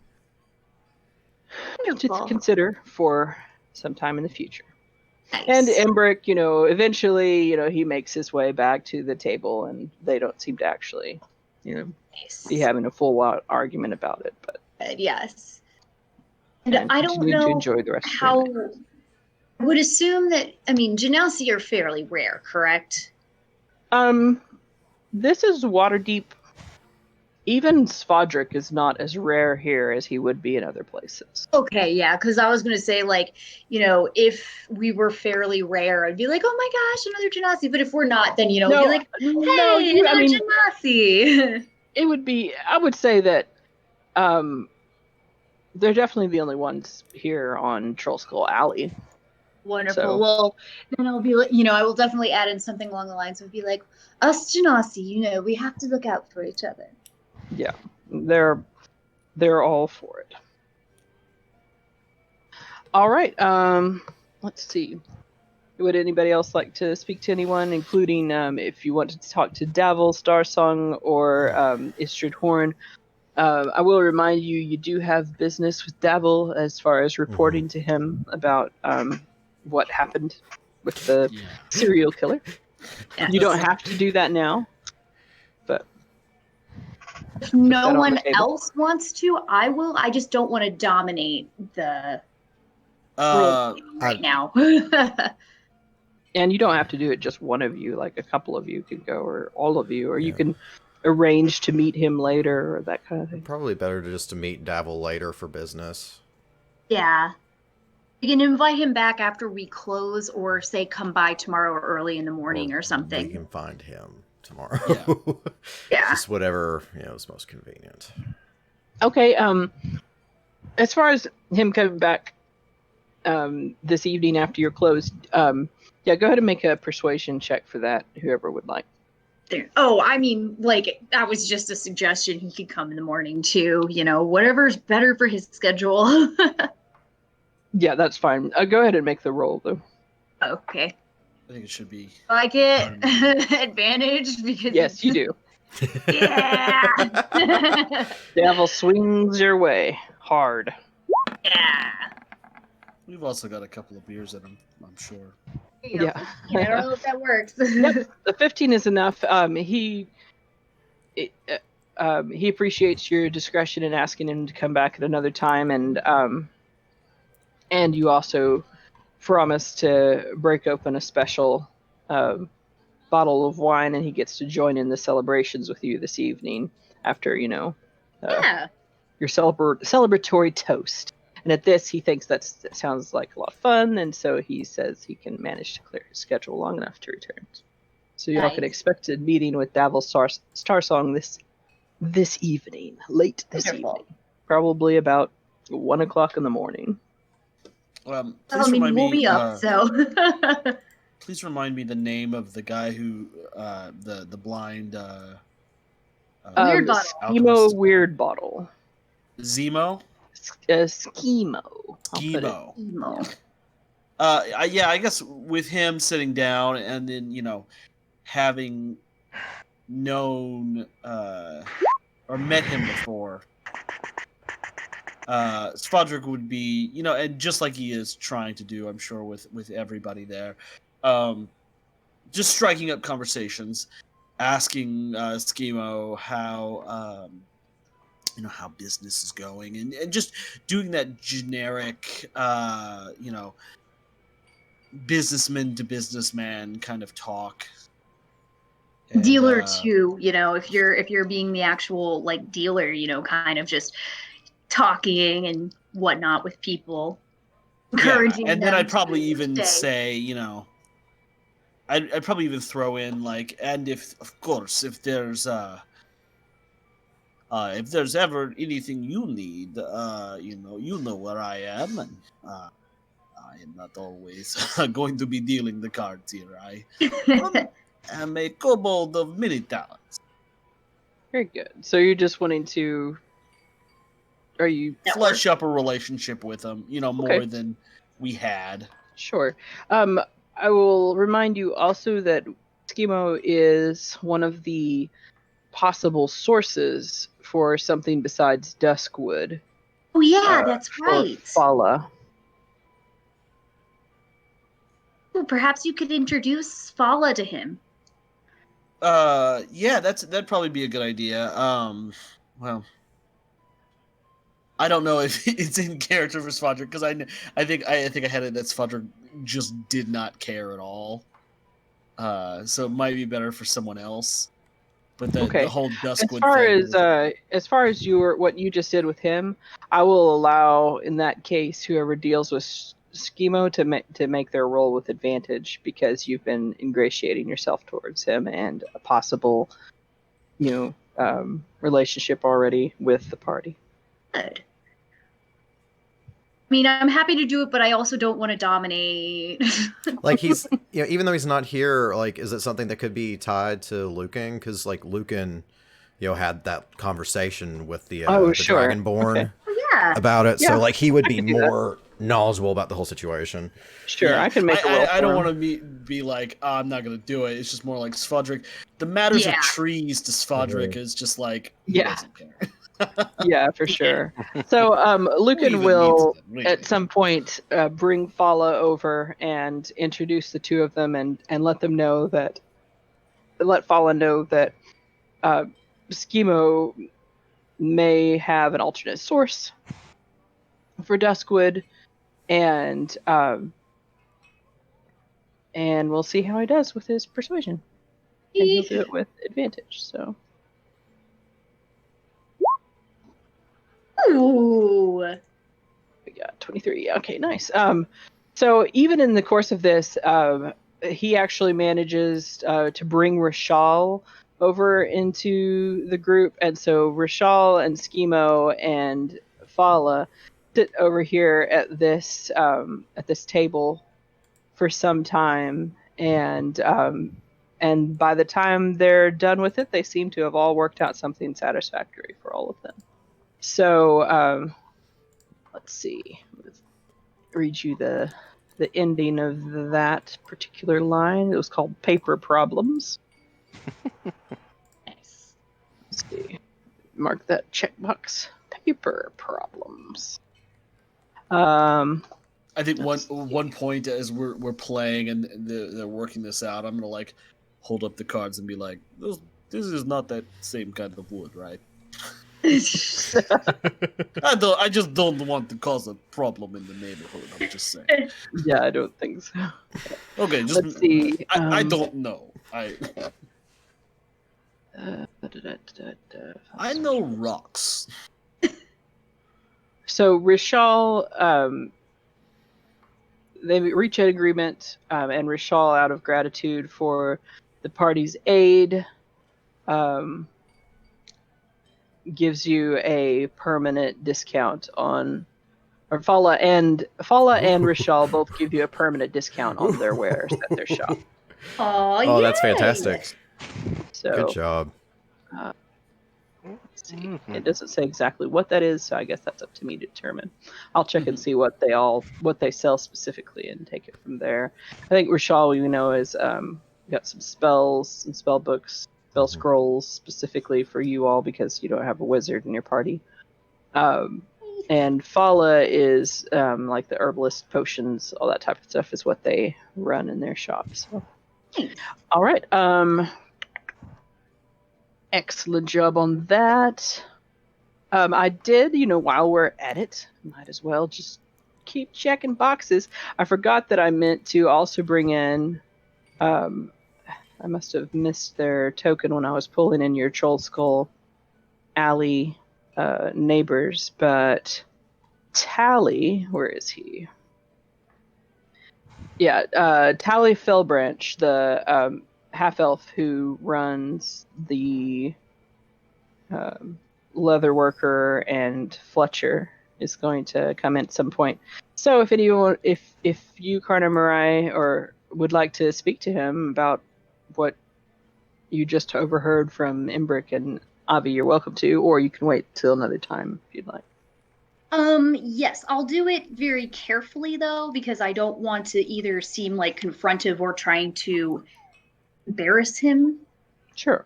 consider for some time in the future. Nice. And Embric, eventually, he makes his way back to the table, and they don't seem to actually, be having a full argument about it. But yes. And I don't know to enjoy the rest how. of the night. I would assume that, Genasi are fairly rare, correct? This is Waterdeep. Even Svadruk is not as rare here as he would be in other places. Okay, yeah, because I was going to say, if we were fairly rare, I'd be like, oh my gosh, another Genasi. But if we're not, then, it'd be like, hey, another Genasi. It would be, I would say that they're definitely the only ones here on Trollskull Alley. Wonderful. So, well, then I'll be, I will definitely add in something along the lines of be like, us Genasi, we have to look out for each other. Yeah, they're all for it. All right. Let's see. Would anybody else like to speak to anyone, including if you want to talk to Davil, Starsong, or Istrid Horn? I will remind you, you do have business with Davil as far as reporting to him about what happened with the serial killer. Yes. You don't have to do that now, but if no one else wants to, I will. I just don't want to dominate the world right now. And you don't have to do it just one of you, like a couple of you could go, or all of you, or you can arrange to meet him later, or that kind of thing. Probably better to meet Davil later for business. Yeah. You can invite him back after we close, or say come by tomorrow or early in the morning or something. We can find him tomorrow. Yeah. Just whatever, is most convenient. Okay, as far as him coming back this evening after you're closed, go ahead and make a persuasion check for that, whoever would like. Oh, that was just a suggestion. He could come in the morning too, whatever's better for his schedule. Yeah, that's fine. Go ahead and make the roll, though. Okay. I think it should be. I get advantage because. Yes, you do. Yeah. Davil swings your way hard. Yeah. We've also got a couple of beers in him, I'm sure. Yeah. I don't know if that works. Yep, the 15 is enough. He appreciates your discretion in asking him to come back at another time, and you also promise to break open a special bottle of wine, and he gets to join in the celebrations with you this evening after Yeah. your celebratory toast. And at this, he thinks that sounds like a lot of fun, and so he says he can manage to clear his schedule long enough to return. So y'all can Nice. expect a meeting with Davil Starsong this evening, late this Wonderful. evening, probably about 1 o'clock in the morning. Please I mean, remind we'll me. be up, so. Please remind me the name of the guy who the blind Weird bottle. Schemo alchemist. Weird Bottle. Zemo. Schemo. I'll put it. Emo. Emo. I guess with him sitting down and then having known or met him before, Svadruk would be and just like he is trying to do, I'm sure with everybody there, just striking up conversations, asking Schemo how how business is going, and just doing that generic businessman to businessman kind of talk. And, Dealer too, if you're being the actual like dealer, kind of just talking and whatnot with people, encouraging and then them I'd probably to even stay. say, I'd probably even throw in like, and if there's ever anything you need, you know where I am, and I am not always going to be dealing the cards here. I am a kobold of many talents. Very good. So you're just wanting to. Are you Flesh up a relationship with him, more Okay. than we had. Sure? I will remind you also that Schemo is one of the possible sources for something besides Duskwood. Oh yeah, that's for right. Fala. Well, perhaps you could introduce Fala to him. Yeah, that'd probably be a good idea. Well, I don't know if it's in character for Svadruk, because I think I had it that Svadruk just did not care at all. So it might be better for someone else. But the whole Duskwood thing. As far as what you just did with him, I will allow in that case whoever deals with Schemo to make their roll with advantage, because you've been ingratiating yourself towards him and a possible relationship already with the party. Good. I mean, I'm happy to do it, but I also don't want to dominate. Like he's, even though he's not here, like, is it something that could be tied to Lucan? Because like Lucan, had that conversation with the sure. Dragonborn Yeah. about it. Yeah, So like he would I be can do that. more knowledgeable about the whole situation. Sure, Yeah. I can make a roll. I don't want to be like, oh, I'm not going to do it. It's just more like Svadruk. The matters of Yeah. trees to Svadruk is just like, he Yeah. doesn't care. Yeah, for sure. So Lucan even will needs them, really? at some point bring Fala over and introduce the two of them, and let Fala know that Schemo may have an alternate source for Duskwood, and we'll see how he does with his persuasion. And he'll do it with advantage. So Ooh. we got 23. Okay, nice. So even in the course of this, he actually manages to bring Rashal over into the group, and so Rashal and Schemo and Fala sit over here at this table for some time, and by the time they're done with it, they seem to have all worked out something satisfactory for all of them. So let's see. Let's read you the ending of that particular line. It was called Paper Problems. Nice. Let's see. Mark that checkbox. Paper Problems. I think one point as we're playing and they're working this out, I'm gonna like hold up the cards and be like, this is not that same kind of wood, right? I just don't want to cause a problem in the neighborhood. I'm just saying. Yeah, I don't think so. Okay, just Let's see. I don't know. I know rocks. So Rishal, they reach an agreement, and Rishal, out of gratitude for the party's aid, gives you a permanent discount on, or Fala and Rishal both give you a permanent discount on their wares at their shop. Oh, that's fantastic. So Good job. let's see. It doesn't say exactly what that is, so I guess that's up to me to determine. I'll check and see what they sell specifically and take it from there. I think Rishal, we know, is got some spells, some spell books, spell scrolls specifically for you all because you don't have a wizard in your party. And Fala is like the herbalist, potions, all that type of stuff is what they run in their shop. So, all right. Excellent job on that. I did, while we're at it, might as well just keep checking boxes. I forgot that I meant to also bring in, I must have missed their token when I was pulling in your Trollskull Alley neighbors, but Tally, where is he? Yeah, Tally Fellbranch, the half-elf who runs the leather worker, and Fletcher is going to come in at some point. So if anyone, if you, Carnimirie, or would like to speak to him about what you just overheard from Embric and Avi, you're welcome to, or you can wait till another time if you'd like. Yes, I'll do it very carefully though, because I don't want to either seem like confrontive or trying to embarrass him. Sure.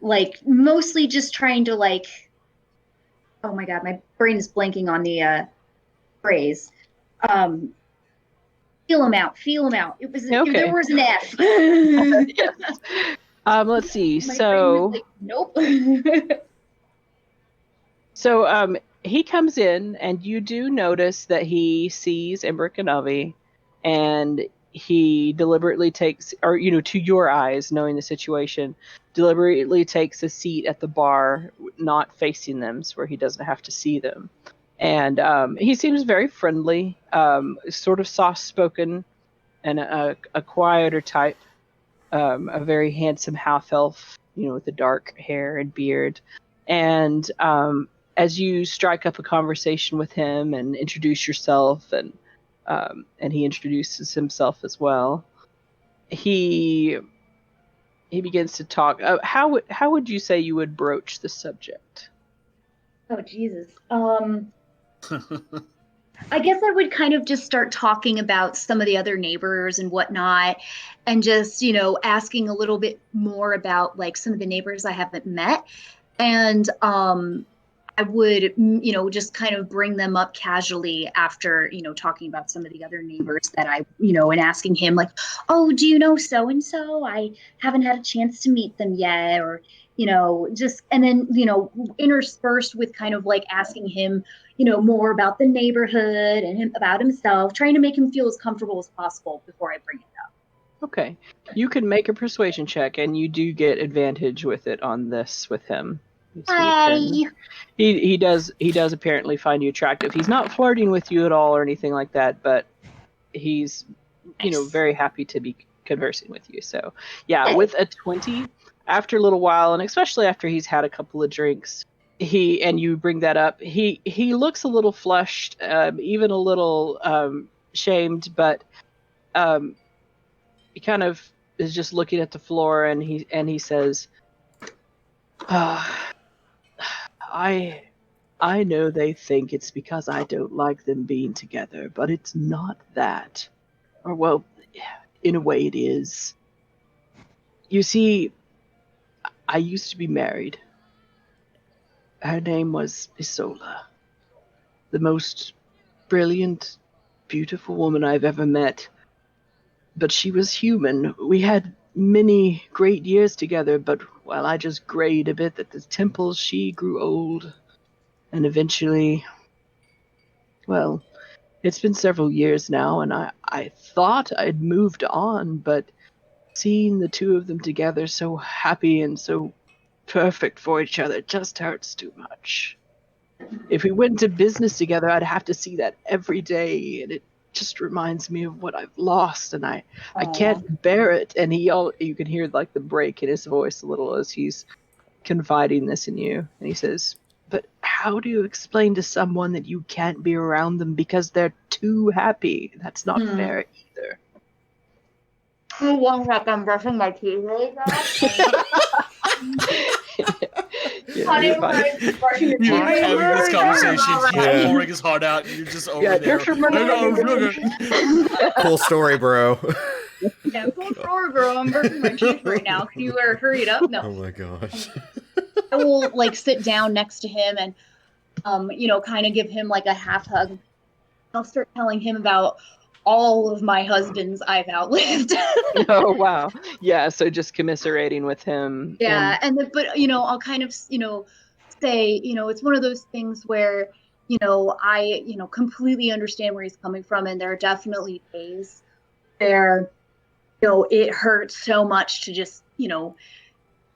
Like mostly just trying to like, oh my god, my brain is blanking on the phrase. Feel him out. It was Okay. There was an F. Yes. Let's see. My So brain was like, nope. So he comes in, and you do notice that he sees Embric and Avi, and he deliberately takes, or to your eyes, knowing the situation, deliberately takes a seat at the bar, not facing them, so where he doesn't have to see them. And he seems very friendly, sort of soft-spoken, and a quieter type, a very handsome half-elf, with the dark hair and beard. And as you strike up a conversation with him and introduce yourself, and he introduces himself as well, he begins to talk. How would you say you would broach the subject? Oh Jesus. I guess I would kind of just start talking about some of the other neighbors and whatnot, and just, asking a little bit more about like some of the neighbors I haven't met. And I would, just kind of bring them up casually after, talking about some of the other neighbors that I, and asking him like, oh, do you know so-and-so? I haven't had a chance to meet them yet. Or, just, and then, interspersed with kind of like asking him, more about the neighborhood and about himself, trying to make him feel as comfortable as possible before I bring it up. Okay. You can make a persuasion check, and you do get advantage with it on this with him. Hi. He does apparently find you attractive. He's not flirting with you at all or anything like that, but he's very happy to be conversing with you. So yeah, with a 20, after a little while, and especially after he's had a couple of drinks, you bring that up, he looks a little flushed, even a little shamed, but he kind of is just looking at the floor, and he says, I know they think it's because I don't like them being together, but it's not that. Or, well, in a way it is. You see, I used to be married. Her name was Isola. The most brilliant, beautiful woman I've ever met. But she was human. We had many great years together, but, well, I just grayed a bit at the temple. She grew old. And eventually, well, it's been several years now, and I thought I'd moved on, but seeing the two of them together so happy and so perfect for each other just hurts too much. If we went into business together, I'd have to see that every day, and it just reminds me of what I've lost, and I can't bear it. And you can hear like the break in his voice a little as he's confiding this in you, and he says, "But how do you explain to someone that you can't be around them because they're too happy? That's not fair either." One sec, I'm brushing my teeth really fast. Yeah, you're fine. You're having this conversation, he's pouring his heart out, and you're just over there. Cool story, bro. Yeah, cool story, bro. I'm brushing my teeth right now. Can you hurry it up? No. Oh my gosh. I will like sit down next to him and kind of give him like a half hug. I'll start telling him about all of my husbands I've outlived. Oh wow. Yeah, so just commiserating with him. Yeah, but I'll kind of say, it's one of those things where I completely understand where he's coming from, and there are definitely days where it hurts so much to just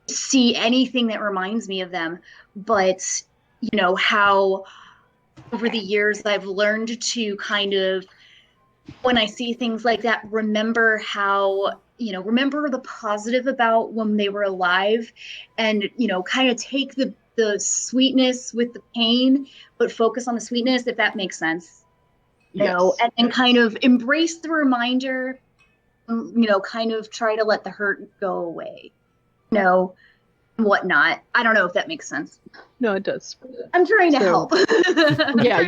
see anything that reminds me of them, but how over the years I've learned to kind of, when I see things like that, remember the positive about when they were alive, and kind of take the sweetness with the pain, but focus on the sweetness, if that makes sense. Yes. And kind of embrace the reminder, kind of try to let the hurt go away, whatnot. I don't know if that makes sense. No, it does. I'm trying to help. Yeah,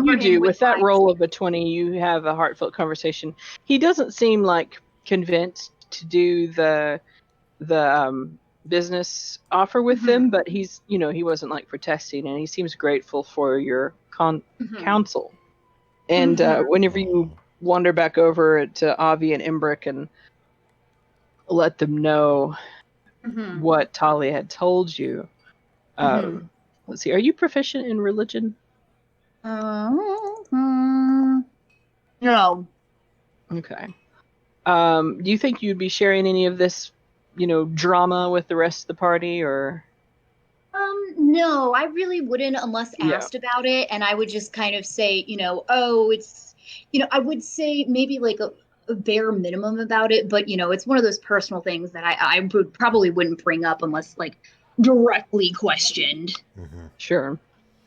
you do. With that roll of a 20, you have a heartfelt conversation. He doesn't seem like convinced to do the business offer with them, but he's, he wasn't like protesting, and he seems grateful for your counsel. And whenever you wander back over to Avi and Embric and let them know what Talia had told you, let's see, are you proficient in religion? No. Okay. Do you think you'd be sharing any of this, drama with the rest of the party, or? No, I really wouldn't unless asked about it, and I would just kind of say, it's, I would say maybe like a bare minimum about it, but it's one of those personal things that I probably wouldn't bring up unless like directly questioned. Sure.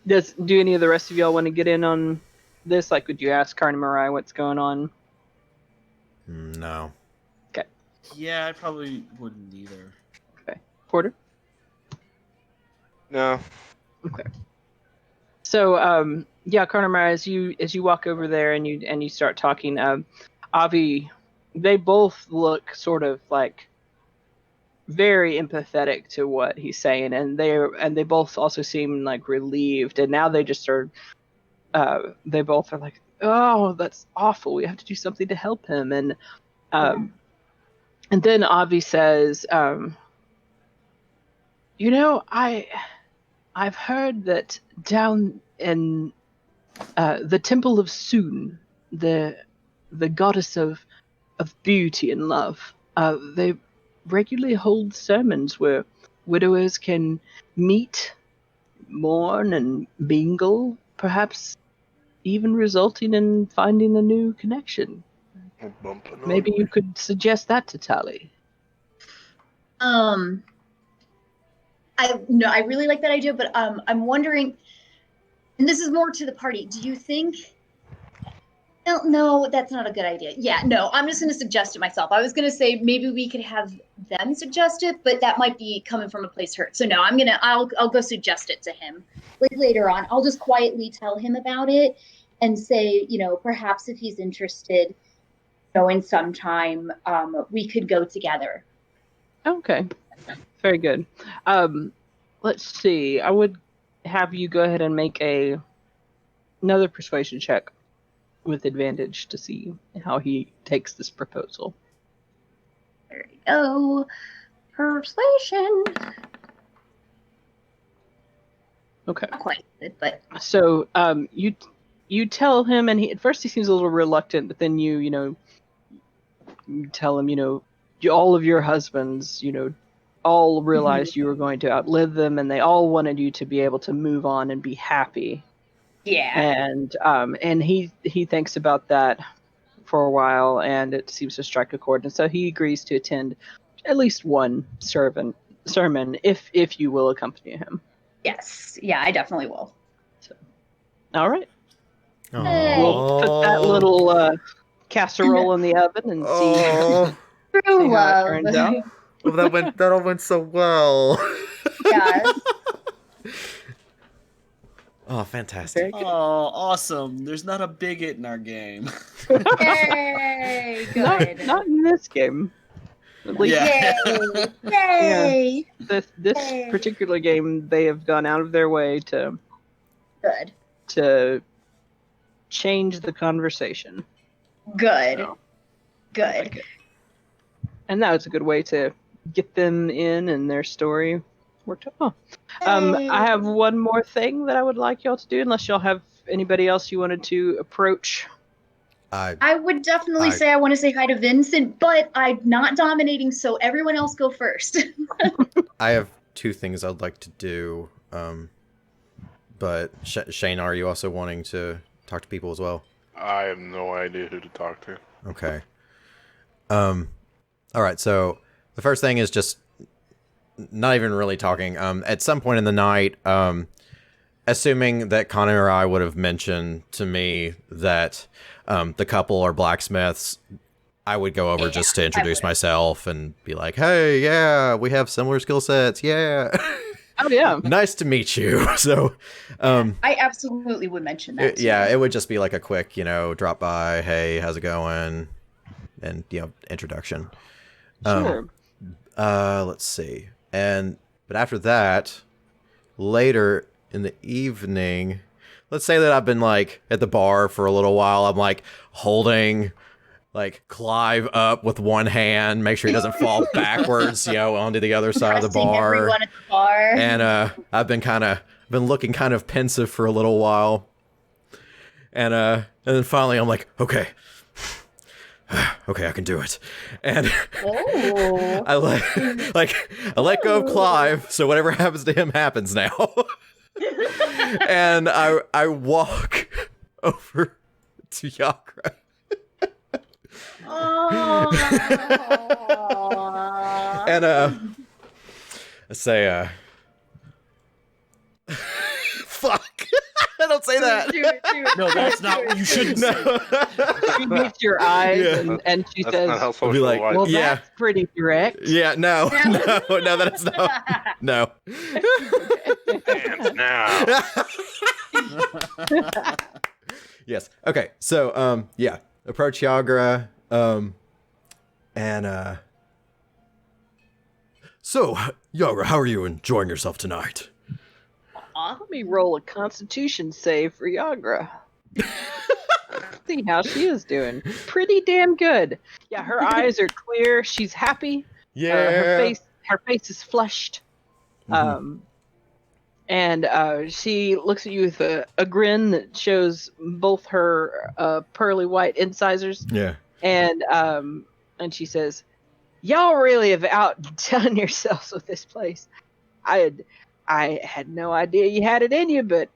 Do any of the rest of y'all want to get in on this? Like, would you ask Carnimirie what's going on? No. Okay. Yeah, I probably wouldn't either. Okay. Porter? No. Okay. So, Carnimirie, as you walk over there and you start talking, Avi, they both look sort of like very empathetic to what he's saying, and they both also seem like relieved, and now they just are they both are like, "Oh, that's awful, we have to do something to help him." And then Avi says, I've heard that down in the Temple of Soon, the goddess of beauty and love, they regularly hold sermons where widowers can meet, mourn, and mingle, perhaps even resulting in finding a new connection. Maybe you could suggest that to Tali. I really like that idea, but I'm wondering, and this is more to the party, do you think? No, that's not a good idea. Yeah, no, I'm just going to suggest it myself. I was going to say maybe we could have them suggest it, but that might be coming from a place hurt. So no, I'll go suggest it to him. Like later on, I'll just quietly tell him about it and say, perhaps if he's interested, in some time, we could go together. Okay, very good. Let's see. I would have you go ahead and make another persuasion check. with advantage to see how he takes this proposal. There you go. Persuasion. Okay. Not quite good, but So you tell him, and at first he seems a little reluctant, but then you tell him, all of your husbands, all realized you were going to outlive them, and they all wanted you to be able to move on and be happy. yeah. And he thinks about that for a while, and it seems to strike a chord, and so he agrees to attend at least one sermon if you will accompany him. Yes. Yeah, I definitely will. All right. Hey. We'll put that little casserole in the oven and see True how it love. turns out. Oh, that all went so well. Yes. Oh, fantastic. Oh, awesome. There's not a bigot in our game. Yay. Good. Not in this game. At least Yeah. Yay. this Yay. particular game, they have gone out of their way to Good. change the conversation. Good. So, Good. like it. And that was a good way to get them in, and their story worked out well. I have one more thing that I would like y'all to do, unless y'all have anybody else you wanted to approach. I would definitely say I want to say hi to Vincent, but I'm not dominating, so everyone else go first. I have two things I'd like to do. But Shane, are you also wanting to talk to people as well? I have no idea who to talk to. Okay. All right. So the first thing is just not even really talking. At some point in the night, assuming that Carnimirie would have mentioned to me that the couple are blacksmiths, I would go over just to introduce myself and be like, "Hey, yeah, we have similar skill sets. Yeah." Oh yeah. Nice to meet you. So, I absolutely would mention that. yeah, it would just be like a quick, drop by. Hey, how's it going? And introduction. Sure. Let's see. But after that, later in the evening, let's say that I've been like at the bar for a little while. I'm like holding like Clive up with one hand, make sure he doesn't fall backwards, onto the other side of the bar. Everyone at the bar. And I've been looking kind of pensive for a little while. And then finally I'm like, okay, I can do it. And I let go of Clive, so whatever happens to him happens now. And I walk over to Yagra. And I say, fuck. I don't say that. Do it. No, that's not what you shouldn't say. She meets your eyes, Yeah. and she That's says, not how I'll be like, social well, yeah. that's pretty direct. Yeah, no, that's no. hands now. Yes. Okay. So, yeah. Approach Yagra. So, Yagra, how are you enjoying yourself tonight? Let me roll a Constitution save for Yagra. See how she is doing. Pretty damn good. Yeah, her eyes are clear. She's happy. Yeah. Her face is flushed. Mhm. And she looks at you with a grin that shows both her pearly white incisors. Yeah. And she says, "Y'all really have outdone yourselves with this place. I had no idea you had it in you, but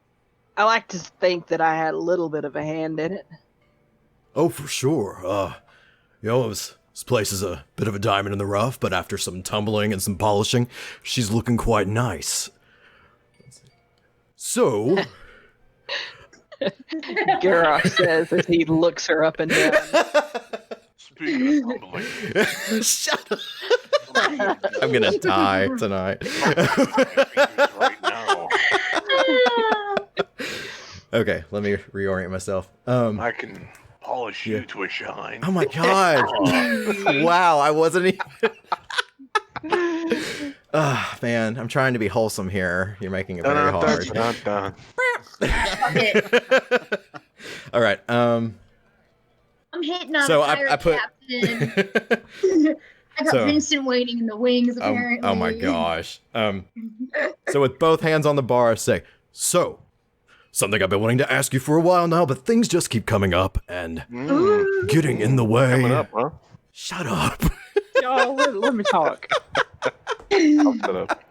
I like to think that I had a little bit of a hand in it." Oh, for sure. This place is a bit of a diamond in the rough, but after some tumbling and some polishing, she's looking quite nice. So, Gherosh says as he looks her up and down. Speaking of tumbling, shut up. I'm gonna die tonight. right now, Okay, let me reorient myself. I can polish you Yeah. to a shine. Oh my god! Wow, I wasn't even. Man, I'm trying to be wholesome here. You're making it very hard. Dun. All right. I'm hitting on So a pirate I put. captain. I got So- Vincent waiting in the wings, apparently. Oh my gosh. So with both hands on the bar, I say, so, something I've been wanting to ask you for a while now, but things just keep coming up and getting in the way. Coming up, huh? Shut up. Y'all, let me talk. I'll shut up.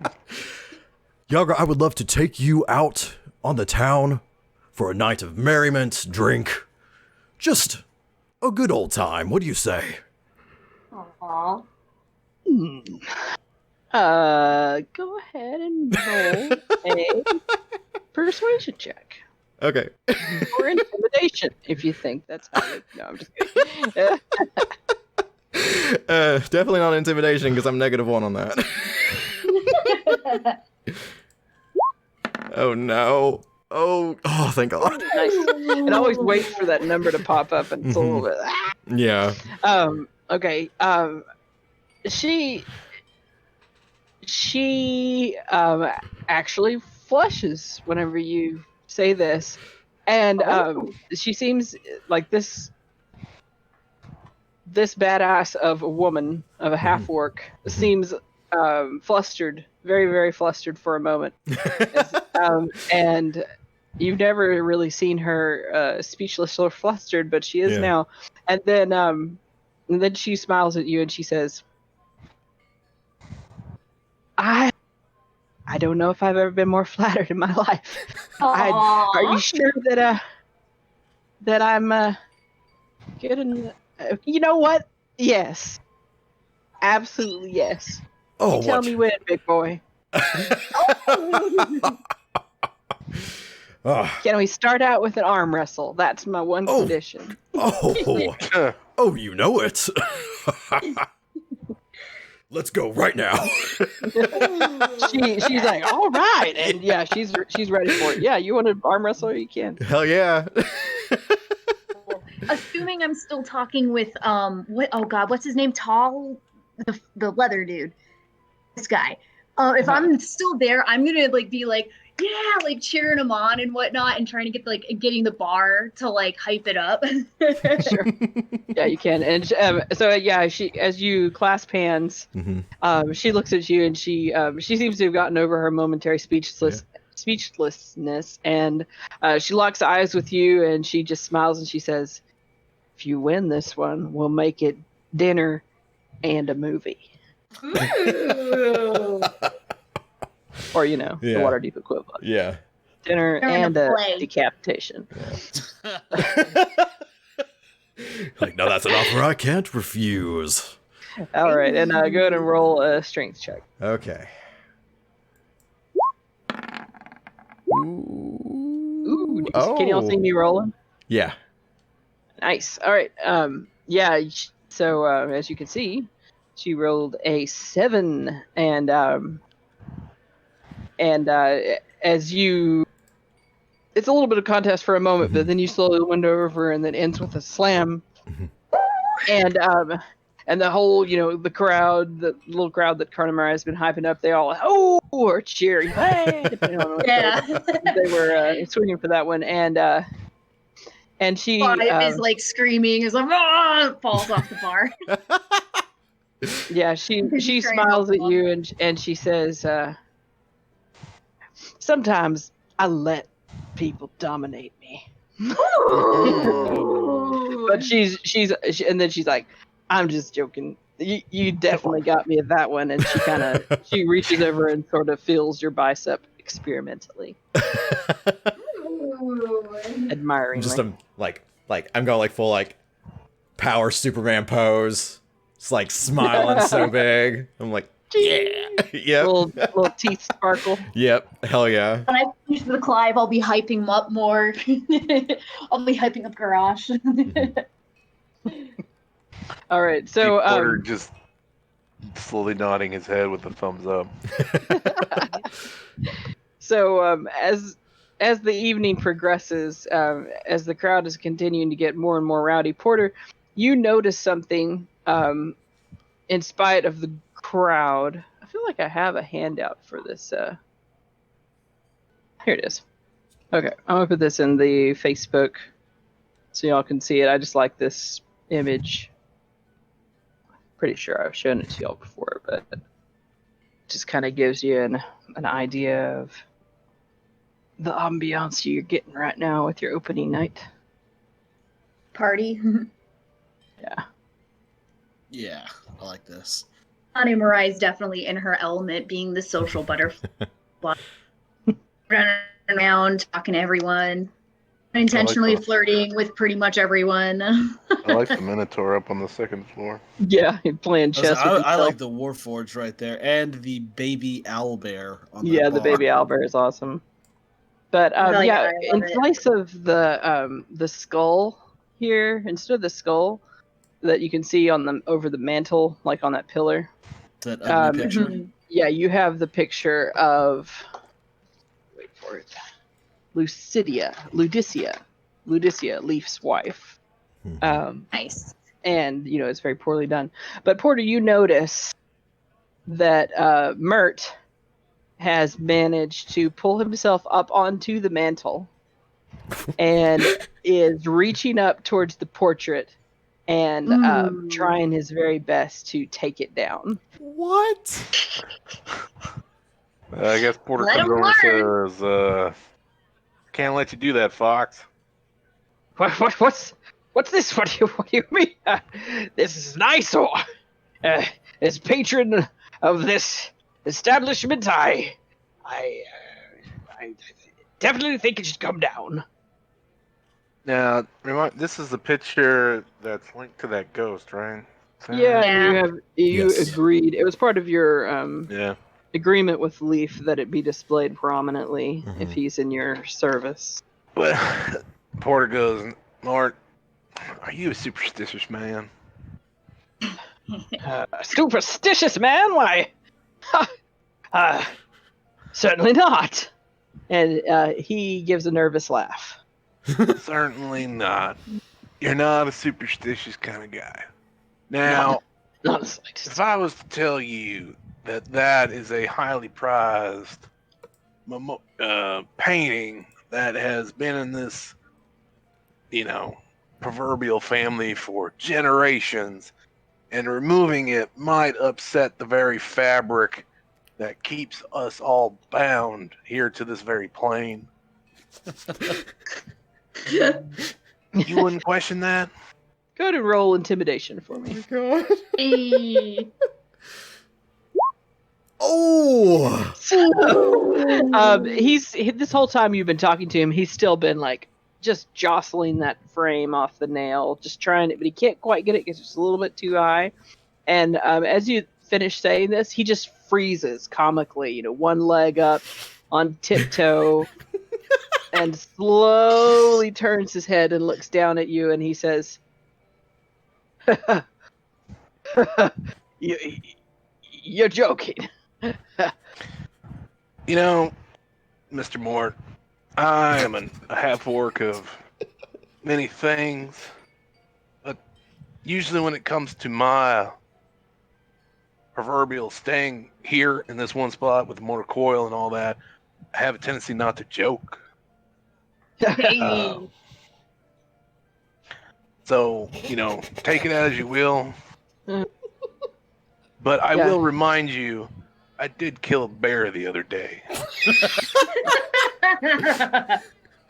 Yagra, I would love to take you out on the town for a night of merriment, drink, just a good old time. What do you say? Aww. Go ahead and roll a persuasion check. Okay. Or intimidation, if you think that's how you... No, I'm just kidding. Definitely not intimidation because I'm -1 on that. Oh no. Oh, thank God. Nice. And always wait for that number to pop up, and it's a little bit... Yeah. Okay. She actually flushes whenever you say this, and she seems like this badass of a woman, of a half orc, seems flustered, very, very flustered for a moment. And you've never really seen her speechless or flustered, but she is now. And then she smiles at you and she says, I don't know if I've ever been more flattered in my life. Are you sure that I'm getting? You know what? Yes, absolutely yes. Oh, you tell me when, big boy. Can we start out with an arm wrestle? That's my one condition. Oh, you know it. Let's go right now. She's like, all right, and yeah, she's ready for it. Yeah, you want to arm wrestle? You can. Hell yeah. Assuming I'm still talking with what's his name? Tall, the leather dude. This guy. If I'm still there, I'm gonna be like, yeah, like cheering him on and whatnot, and trying to get getting the bar to hype it up. Sure. Yeah, you can. And so yeah, she, as you clasp hands, she looks at you and she seems to have gotten over her momentary speechlessness, and she locks eyes with you and she just smiles and she says, "If you win this one, we'll make it dinner and a movie." Or, the Waterdeep equivalent. Yeah. Dinner and a decapitation. No, that's an offer I can't refuse. All right, and go ahead and roll a strength check. Okay. Ooh, can y'all see me rolling? Yeah. Nice. All right. Yeah. So as you can see, she rolled a 7, and as you, it's a little bit of contest for a moment, but then you slowly window over, and then ends with a slam, and the whole, the crowd, the little crowd that Carnimirie has been hyping up, they all or cheering, hey, depending on what they were swinging for that one, and she is screaming, is falls off the bar. Yeah, she smiles at you and she says, sometimes I let people dominate me. But and then she's like, I'm just joking. You definitely got me at that one. And she reaches over and sort of feels your bicep experimentally. Admiringly. Just I'm going full power Superman pose. It's smiling so big. I'm like, yeah. Yep. Little teeth sparkle. Yep. Hell yeah. When I finish the Clive, I'll be hyping him up more. I'll be hyping up Gherosh. All right. So Porter just slowly nodding his head with a thumbs up. So as the evening progresses, as the crowd is continuing to get more and more rowdy, Porter, you notice something in spite of the crowd. I feel like I have a handout for this. Here it is. Okay, I'm gonna put this in the Facebook so y'all can see it. I just like this image. Pretty sure I've shown it to y'all before, but it just kind of gives you an idea of the ambiance you're getting right now with your opening night. Party. Yeah. Yeah, I like this. Carnimirie is definitely in her element, being the social butterfly. Running around, talking to everyone, unintentionally that. flirting with pretty much everyone. I like the Minotaur up on the second floor. Yeah, playing chess with I himself. like the Warforged right there, and the baby owlbear on the Yeah, bar. the baby owlbear is awesome. But Hell yeah, yeah, I love in it. place of the skull here, instead of the skull that you can see on the over the mantle, like on that pillar, That ugly picture. yeah, you have the picture of wait for it, Ludicia, Leif's wife. Nice. And you know it's very poorly done. But Porter, you notice that Mirt has managed to pull himself up onto the mantle and is reaching up towards the portrait and trying his very best to take it down. What? I guess Porter Let comes him over and says, "Can't let you do that, Fox." What's this? What do you mean? This is nice. As patron of this establishment, I definitely think it should come down. Now, this is the picture that's linked to that ghost, right? Yeah, you Yes. agreed. It was part of your Yeah. agreement with Leif that it be displayed prominently if he's in your service. But Porter goes, "Mort, are you a superstitious man?" Superstitious man? Why? Certainly not. And he gives a nervous laugh. Certainly not. You're not a superstitious kind of guy. Now, Not the slightest. if I was to tell you that that is a highly prized painting that has been in this, proverbial family for generations, and removing it might upset the very fabric that keeps us all bound here to this very plane, you wouldn't question that? Go ahead and roll intimidation for me. God. Hey. Oh. He's this whole time you've been talking to him, he's still been like just jostling that frame off the nail, just trying it, but he can't quite get it because it's a little bit too high. And as you finish saying this, he just freezes comically, one leg up on tiptoe, and slowly turns his head and looks down at you, and he says, "You're joking." Mr. Mort, I am a half-orc of many things, but usually when it comes to my proverbial staying here in this one spot with the mortar coil and all that, I have a tendency not to joke. Hey. So, take it as you will. But I will remind you, I did kill a bear the other day.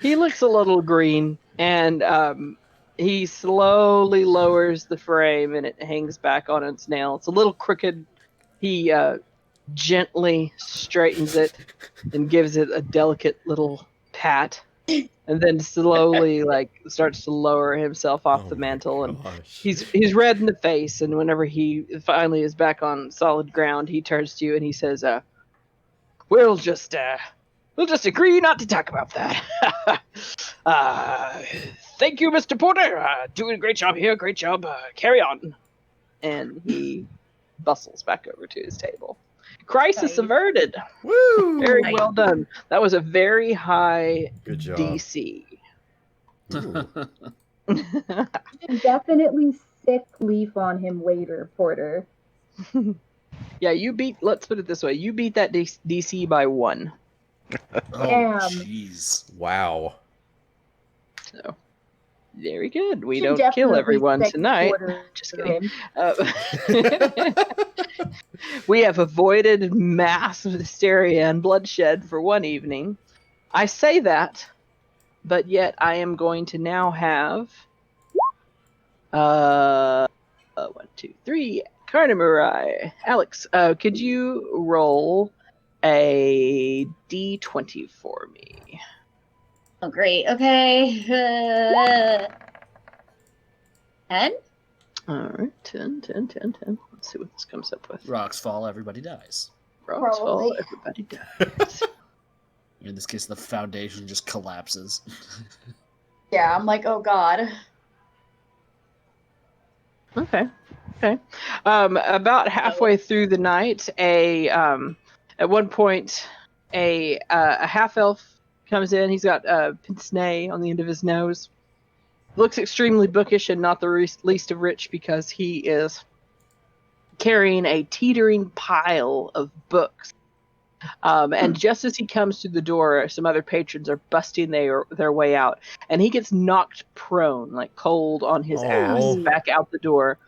He looks a little green, and he slowly lowers the frame, and it hangs back on its nail. It's a little crooked. He gently straightens it and gives it a delicate little pat, and then slowly starts to lower himself off the mantle. And he's red in the face, and whenever he finally is back on solid ground, he turns to you and he says, we'll just agree not to talk about that. Thank you, Mr. Porter. Doing a great job here. Great job. Carry on. And he bustles back over to his table. Crisis averted. Woo! Very well done. That was a very high Good job. DC. Definitely sick Leaf on him later, Porter. Yeah, let's put it this way. You beat that DC by 1. Oh, Damn. jeez. Wow. So, Very good. We Should don't kill definitely everyone second tonight. order Just kidding. him. We have avoided mass hysteria and bloodshed for one evening. I say that, but yet I am going to now have 1, 2, 3 Carnimirie. Alex, could you roll a d20 for me? Oh, great. Okay. 10? All right, 10, 10, 10, 10. Let's see what this comes up with. Rocks fall, everybody dies. Rocks fall, Probably. everybody dies. In this case, the foundation just collapses. Yeah, I'm like, oh god. Okay. About halfway through the night, at one point, a half elf comes in. He's got a pince-nez on the end of his nose. Looks extremely bookish and not the least of rich because he is carrying a teetering pile of books. And just as he comes through the door, some other patrons are busting their way out, and he gets knocked prone, like cold on his ass, back out the door.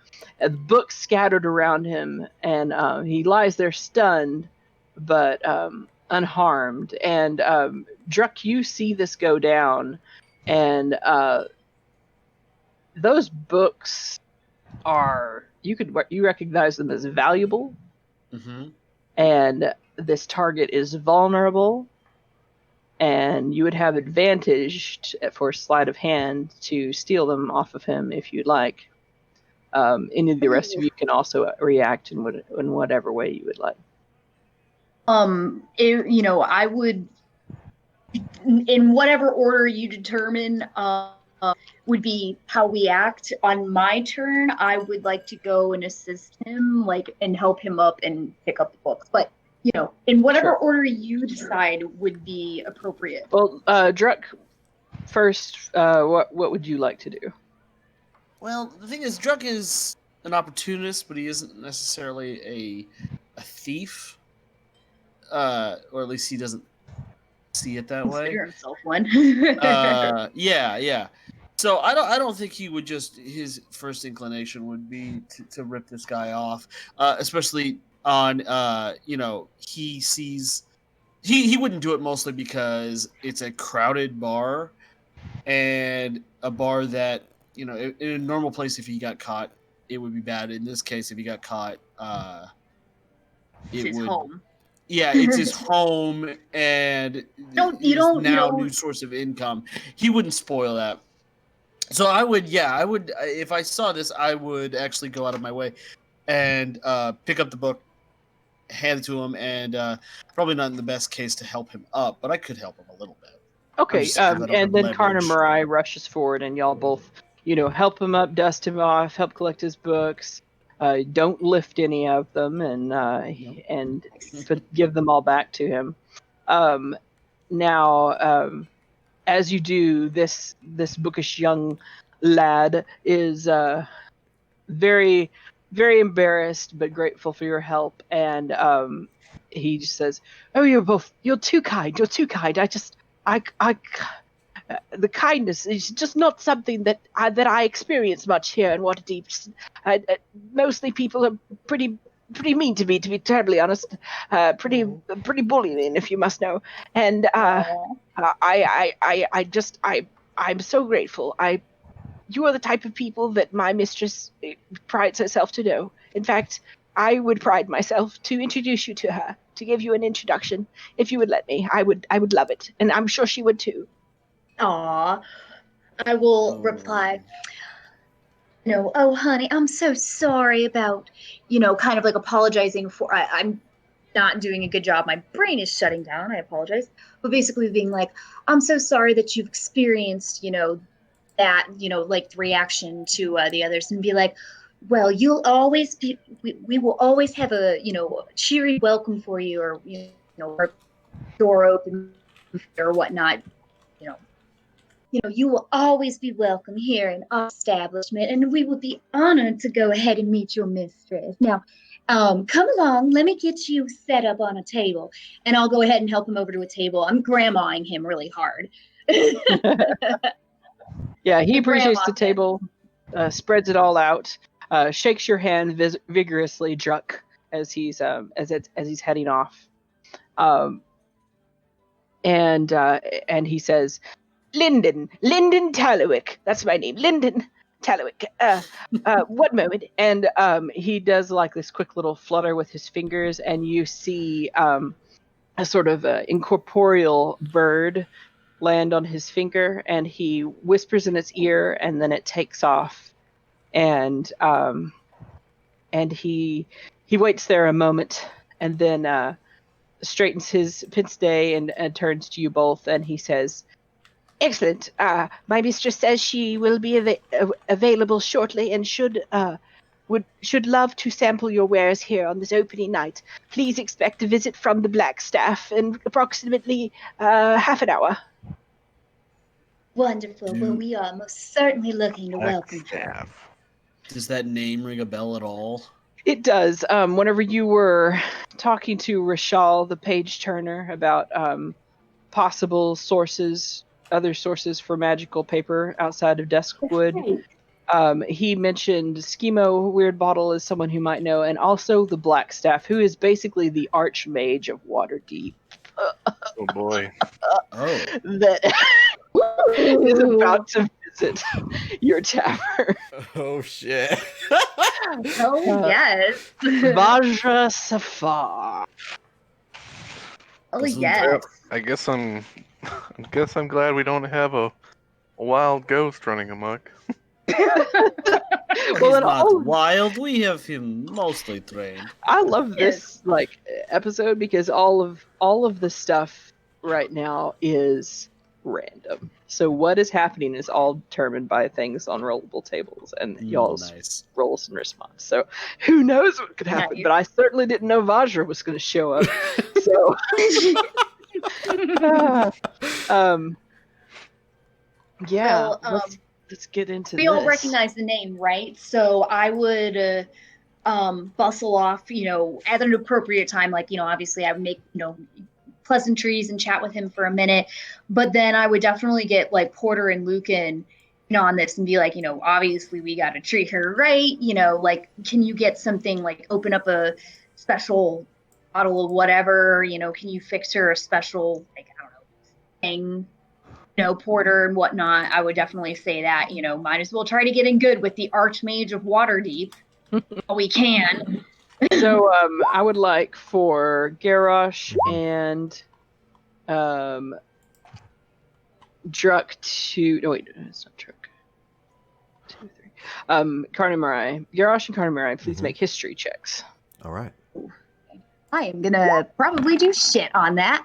And the books scattered around him, and he lies there stunned, but unharmed. And Druck, you see this go down, and those books are you recognize them as valuable, and this target is vulnerable, and you would have advantage for sleight of hand to steal them off of him if you'd like. Any of the rest of you can also react in whatever way you would like. I would, in whatever order you determine, would be how we act. On my turn, I would like to go and assist him, and help him up and pick up the books. But in whatever order you decide would be appropriate. Well, Druck, first, what would you like to do? Well, the thing is, Druck is an opportunist, but he isn't necessarily a thief. Or at least he doesn't see it that way. Consider himself one. Yeah. So I don't think he would his first inclination would be to rip this guy off, especially on he sees he wouldn't do it mostly because it's a crowded bar, and a bar that in a normal place if he got caught it would be bad. In this case, if he got caught, it's his home. Yeah, it's his home, and new source of income. He wouldn't spoil that. So I would, if I saw this, I would actually go out of my way and pick up the book, hand it to him, and probably not in the best case to help him up, but I could help him a little bit. Okay, and then Carnimirie rushes forward, and y'all both, help him up, dust him off, help collect his books. Don't lift any of them, and give them all back to him. Now, as you do, this bookish young lad is very, very embarrassed but grateful for your help, and he just says, "Oh, you're too kind. You're too kind. The kindness is just not something that I experience much here in Waterdeep. Mostly people are pretty mean to me, to be terribly honest. Pretty bullying, if you must know. And I'm so grateful. You are the type of people that my mistress prides herself to know. In fact, I would pride myself to introduce you to her, to give you an introduction, if you would let me. I would love it, and I'm sure she would too." Aw, I will reply, oh, honey, I'm so sorry about, kind of apologizing for, I'm not doing a good job. My brain is shutting down. I apologize. But basically being like, I'm so sorry that you've experienced, that, the reaction to the others, and be like, well, you'll always be, we will always have a, cheery welcome for you, or, or door open or whatnot, you will always be welcome here in our establishment, and we would be honored to go ahead and meet your mistress. Now, come along. Let me get you set up on a table, and I'll go ahead and help him over to a table. I'm grandmaing him really hard. Yeah, he The appreciates the grandma can. table, spreads it all out, shakes your hand vigorously, Druck, as he's heading off, and he says, Lyndon Tallowick. That's my name, Lyndon Tallowick. One moment. And he does like this quick little flutter with his fingers, and you see a sort of incorporeal bird land on his finger, and he whispers in its ear, and then it takes off. And he waits there a moment, and then straightens his pince nez and turns to you both, and he says, Excellent. My mistress says she will be available shortly and should love to sample your wares here on this opening night. Please expect a visit from the Black Staff in approximately half an hour. Wonderful. Well, we are most certainly looking to welcome her. Staff. Does that name ring a bell at all? It does. Whenever you were talking to Rashal, the page turner, about possible sources, other sources for magical paper outside of Deskwood, he mentioned Schemo Weird Bottle as someone who might know, and also the Black Staff, who is basically the Archmage of Waterdeep. Oh boy. Oh. That is about to visit your tavern. Oh shit. Oh, yes. Vajra Safar. Oh, Doesn't- yes. I guess I'm glad we don't have a wild ghost running amok. Well, He's then not wild. We have him mostly trained. I love this episode because all of the stuff right now is random. So what is happening is all determined by things on rollable tables and y'all's Nice. rolls and response. So who knows what could happen? Nice. But I certainly didn't know Vajra was going to show up. So yeah, Well, let's get into we this. all recognize the name, right? So I would bustle off, at an appropriate time. Like, obviously I would make, pleasantries and chat with him for a minute. But then I would definitely get like Porter and Lucan, on this and be like, obviously we got to treat her right. Like, can you get something like open up a special bottle of whatever, can you fix her a special, like, I don't know, thing, porter and whatnot. I would definitely say that, might as well try to get in good with the Archmage of Waterdeep. While we can. So I would like for Gherosh and Druck to... No, wait, it's not Druck. 2, 3. Carnimirie. Gherosh and Carnimirie, please make history checks. All right. I am going to probably do shit on that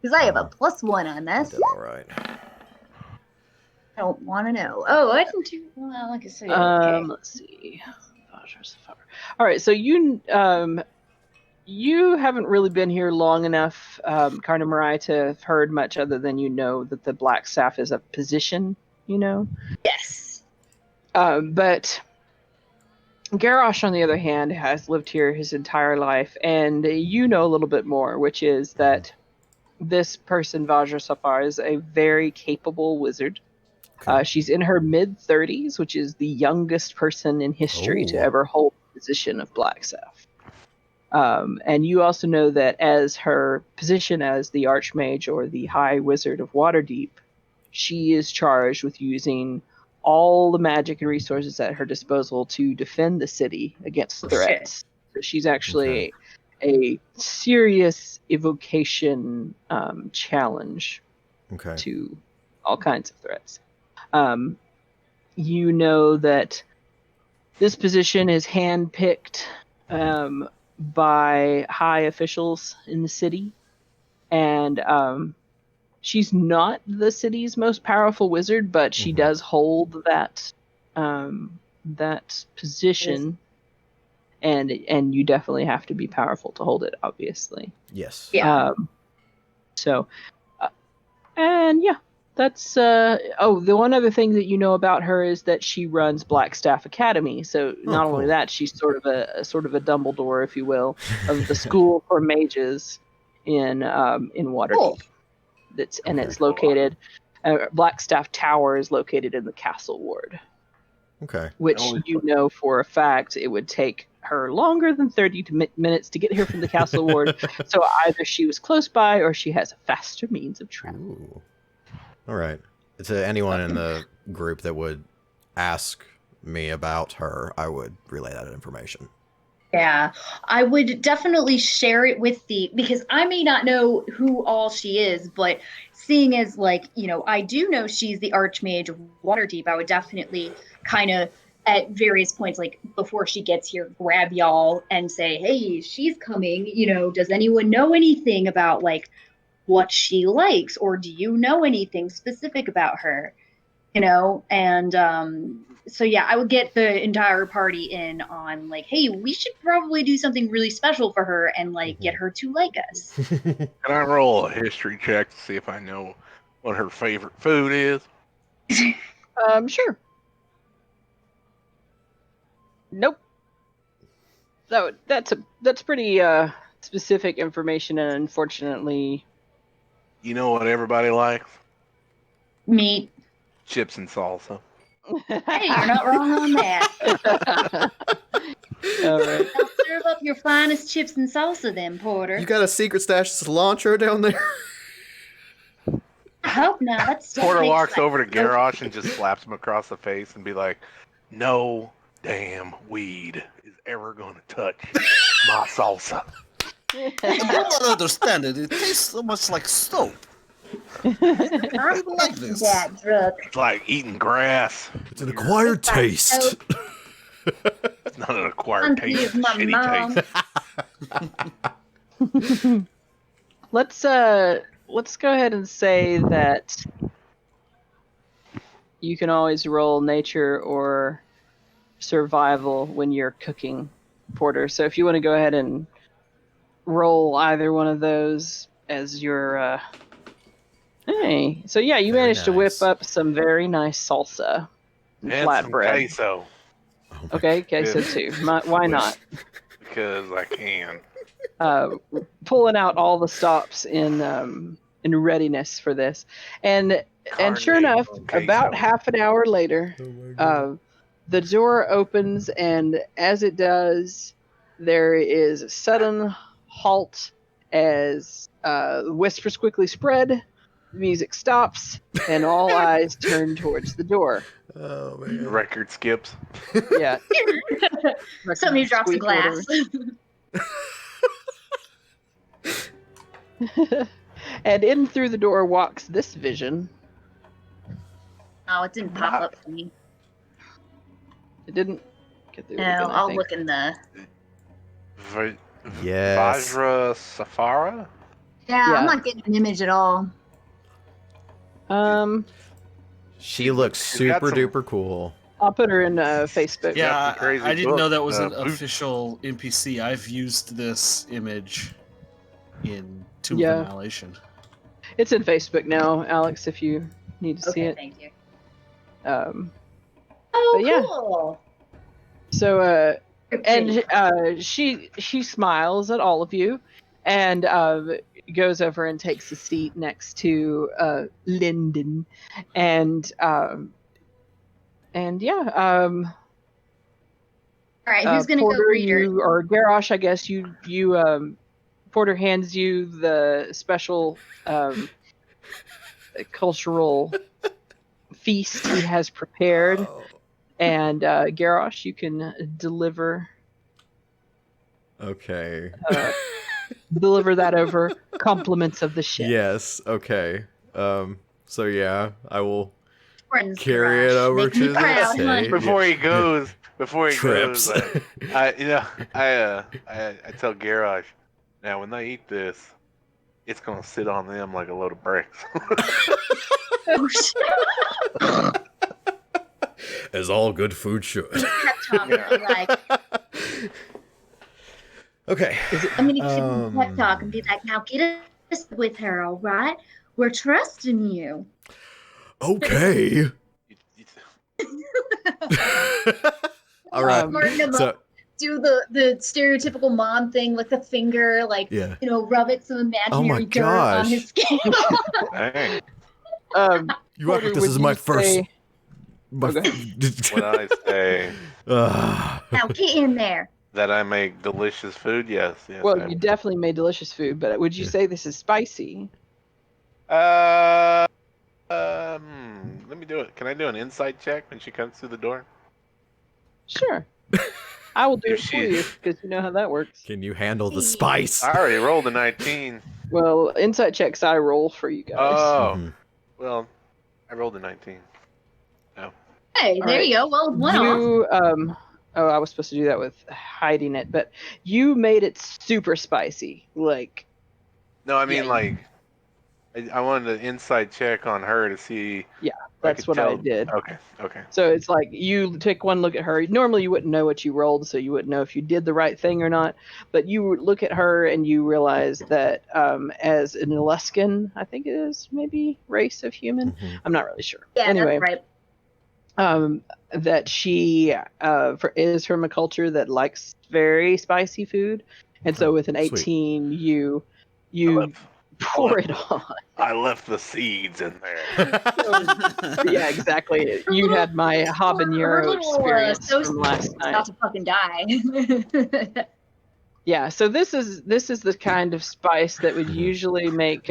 because I have a +1 on this. Did all right. I don't want to know. Oh, I didn't do well. Like I said, okay. Let's see. All right, so you haven't really been here long enough, Carnimirie, to have heard much other than that the Black Staff is a position, Yes. But Gherosh, on the other hand, has lived here his entire life, and a little bit more, which is that this person, Vajra Safar, is a very capable wizard. Okay. She's in her mid-30s, which is the youngest person in history to Oh. ever hold the position of Black Staff. And you also know that as her position as the Archmage or the High Wizard of Waterdeep, she is charged with using all the magic and resources at her disposal to defend the city against threats. So she's actually a serious evocation challenge Okay. to all kinds of threats. You know that this position is handpicked by high officials in the city, and she's not the city's most powerful wizard, but she does hold that position, and you definitely have to be powerful to hold it, obviously. Yes. Yeah. And yeah, that's the one other thing that you know about her is that she runs Black Staff Academy. So not only cool. that, she's sort of a Dumbledore, if you will, of the school for mages in Waterdeep. Cool. It's located Blackstaff Tower is located in the Castle Ward, Okay. which Always you know for a fact it would take her longer than 30 minutes to get here from the Castle Ward. So either she was close by or she has a faster means of travel. Ooh. All right. To anyone in the group that would ask me about her, I would relay that information. Yeah, I would definitely share it with because I may not know who all she is, but seeing as I do know she's the Archmage of Waterdeep, I would definitely kind of at various points, like before she gets here, grab y'all and say, hey, she's coming, does anyone know anything about what she likes, or do you know anything specific about her? And so yeah, I would get the entire party in on hey, we should probably do something really special for her and get her to like us. Can I roll a history check to see if I know what her favorite food is? Sure. Nope. That's pretty specific information, and unfortunately, You know what everybody likes? Meat. Chips and salsa. Hey, you're not wrong on that. All right. I'll serve up your finest chips and salsa then, Porter. You got a secret stash of cilantro down there? I hope not. That's Porter walks over to Gherosh and just slaps him across the face and be like, no damn weed is ever going to touch my salsa. I don't understand it. It tastes so much like soap. I don't like this. That drug. It's like eating grass. It's an acquired taste. It's not an acquired taste. It's a My shitty mom. taste. Let's go ahead and say that you can always roll nature or survival when you're cooking, Porter. So if you want to go ahead and roll either one of those as your hey. So yeah, you Very managed to whip nice. up some very nice salsa and And some flatbread. queso. Okay, queso too. Why not? Because I can. Pulling out all the stops in readiness for this, and sure enough, Queso. about half an hour later, the door opens, and as it does, there is a sudden halt as whispers quickly spread, the music stops, and all eyes turn towards the door. Oh The man. record skips. Yeah. Somebody drops a Squeak, glass. And in through the door walks this vision. Oh, it didn't pop up for me. It didn't get through. No, again, I I'll think. look in the. Yes. Vajra Safara? Yeah, Yeah. I'm not getting an image at all. She looks She's got super some- duper cool. I'll put her in Facebook. Yeah, That's a crazy I didn't know that was book. an official NPC. I've used this image in Tomb Yeah. of Annihilation. It's in Facebook now, Alex, if you need to see Okay, it. thank you. Oh, Oh, but yeah. cool. So, and she smiles at all of you, and goes over and takes a seat next to Lyndon, and yeah. All right, who's gonna go Porter, greet her? you or Gherosh, I guess you Porter hands you the special cultural feast he has prepared, and Gherosh, you can deliver Okay. deliver that over compliments of the ship. Yes. Okay. So yeah, I will Friends, carry it Gherosh. over Make me to the proud, table. honey. Before he goes, Trips. I tell Gherosh, now when they eat this, it's gonna sit on them like a load of bricks. Oh, shit. As all good food should. Pep talk, like, Okay. I'm gonna give you a pep talk and be like, now get us with her, all right? We're trusting you. Okay. All right. Smarten them So up. Do the stereotypical mom thing with the finger, like, yeah. rub it some Oh my imaginary dirt on gosh. his skin. Dang. You act like this Would is my you first. say- My, Okay. When I say Ah. Now get in there. that I make delicious food, yes. Well, I- you definitely made delicious food, but would you say this is spicy? let me do it. Can I do an insight check when she comes through the door? Sure. I will do If it for she- you because you know how that works. Can you handle the spice? I already rolled a 19. Well, insight checks I roll for you guys. Oh, Mhm. well, I rolled a 19. Hey, All there right. you go. Well, one off. You oh, I was supposed to do that with hiding it, but you made it super spicy. Like, No, I mean, Yeah. like, I wanted an inside check on her to see. Yeah, if that's could what I tell- did. Okay. So it's like you take one look at her. Normally you wouldn't know what you rolled, so you wouldn't know if you did the right thing or not. But you would look at her and you realize that as an Eluskan, I think it is maybe race of human. Mhm. I'm not really sure. Yeah, Anyway, that's right. that she is from a culture that likes very spicy food, and so Oh, with an sweet. 18, you I pour left- it on. I left the seeds in there. Yeah, exactly. You had my Her habanero little, experience toast from last is about night. to fucking die. Yeah, so this is the kind of spice that would usually make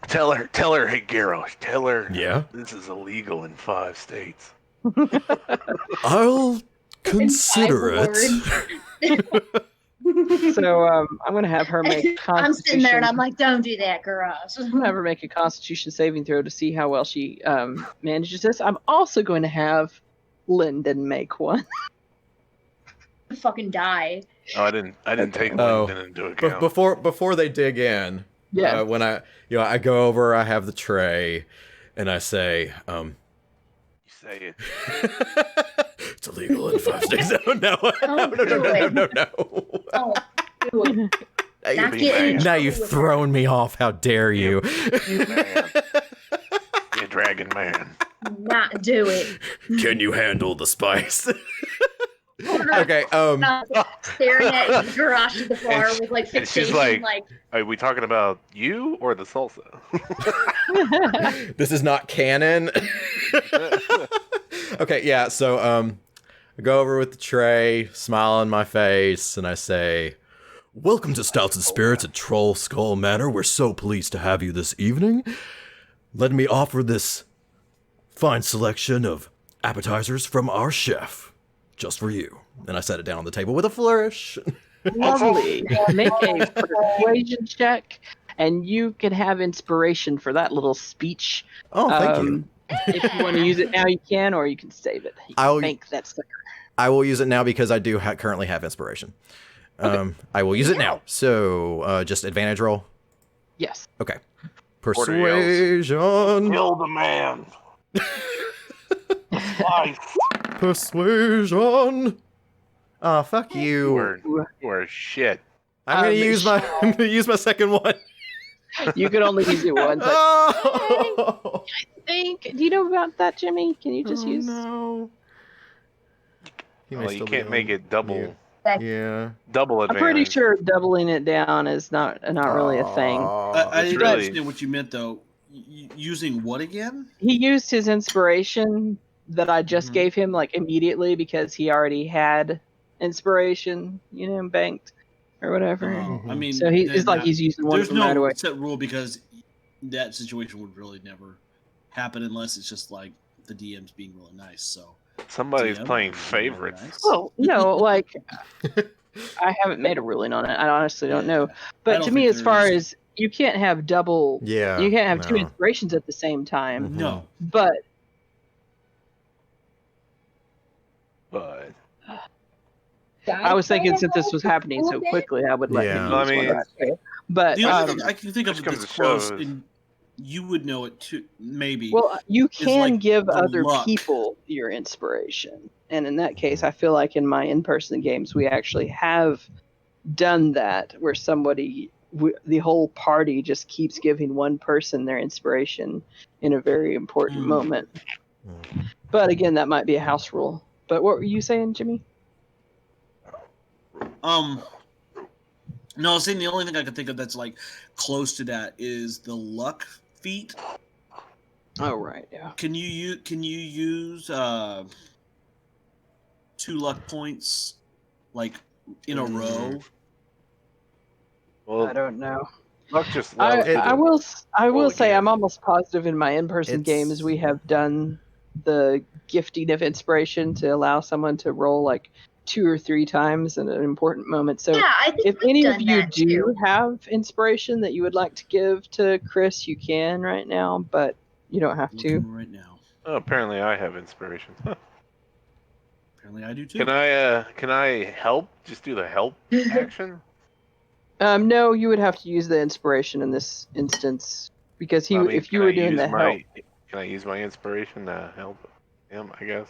Tell her, hey, Gherosh, tell her Yeah, this is illegal in 5 states. I'll consider five it. so I'm gonna have her make I'm sitting there and I'm Constitution- like, don't do that, Gherosh. I'm gonna have her make a Constitution saving throw to see how well she manages this. I'm also going to have Lyndon make one. Fucking die. Oh, I didn't take Oh. London into But account. before they dig in, Yeah. when I go over, I have the tray, and I say, You say it. it's illegal in 5 states. No. Don't do No. Oh, do it. Now Not getting now in you've trouble with thrown me off. How dare you? Man. You dragon man. Not do it. Can you handle the spice? Okay. Not staring at Gherosh at the bar And with like and she's fixation, like- Are we talking about you or the salsa? This is not canon. Okay, yeah, so I go over with the tray, smile on my face, and I say, "Welcome to Stouts and Spirits at Trollskull Manor. We're so pleased to have you this evening. Let me offer this fine selection of appetizers from our chef, just for you." And I set it down on the table with a flourish. Lovely. Make a persuasion check, and you can have inspiration for that little speech. Oh, thank you. If you want to use it now, you can, or you can save it. You can I'll- bank that sucker. I will use it now because I do currently have inspiration. I will use it now. So, just advantage roll. Yes. Okay. Porter yells, Persuasion. Kill the man. Life. Persuasion. Oh, fuck you. You are shit. I'm gonna use my second one. You can only use it once. Oh, Do you know about that, Jimmy? Can you just use? no. He may Well, you still be can't make on. it double Yeah. double I'm advantage. pretty sure doubling it down is not really a thing. I It's didn't really- understand what you meant though. Using what again? He used his inspiration that I just Mhm. gave him like immediately because he already had inspiration, banked or whatever. I mean, So then it's like that- he's using one of there's them right no away. set rule because that situation would really never happen unless it's just like the DM's being really nice. So Somebody's DM playing would be really favorites. nice. Well, no, like I haven't made a ruling on it. I honestly don't know. But don't to me, think as far there as you can't have double, Yeah. you can't have two no. inspirations at the same time. Mhm. No, But But I was thinking since this was happening so quickly, I would let Yeah. him I use mean, one right away. But the only thing I can think of just that's goes to close, show- and you would know it too, maybe. well, you can like give the other luck. people your inspiration, and in that case, I feel like in my in-person games, we actually have done that, where the whole party just keeps giving one person their inspiration in a very important Mm. moment. But again, that might be a house rule. But what were you saying, Jimmy? No, I was saying the only thing I could think of that's like close to that is the luck feat. Oh right, yeah. Can you use 2 luck points like in a row? Well, I don't know. luck just allows you I to will roll say again. I'm almost positive in my in-person games we have done the gifting of inspiration to allow someone to roll like 2 or 3 times in an important moment. So Yeah, I think if we've any of done you that do too. have inspiration that you would like to give to Chris, you can right now, but you don't have to. Looking right now. Oh, apparently I have inspiration. Huh. Apparently I do too. Can I help? Just do the help action? No, you would have to use the inspiration in this instance because I mean, if you were doing the help. Can I use my inspiration to help him? I guess.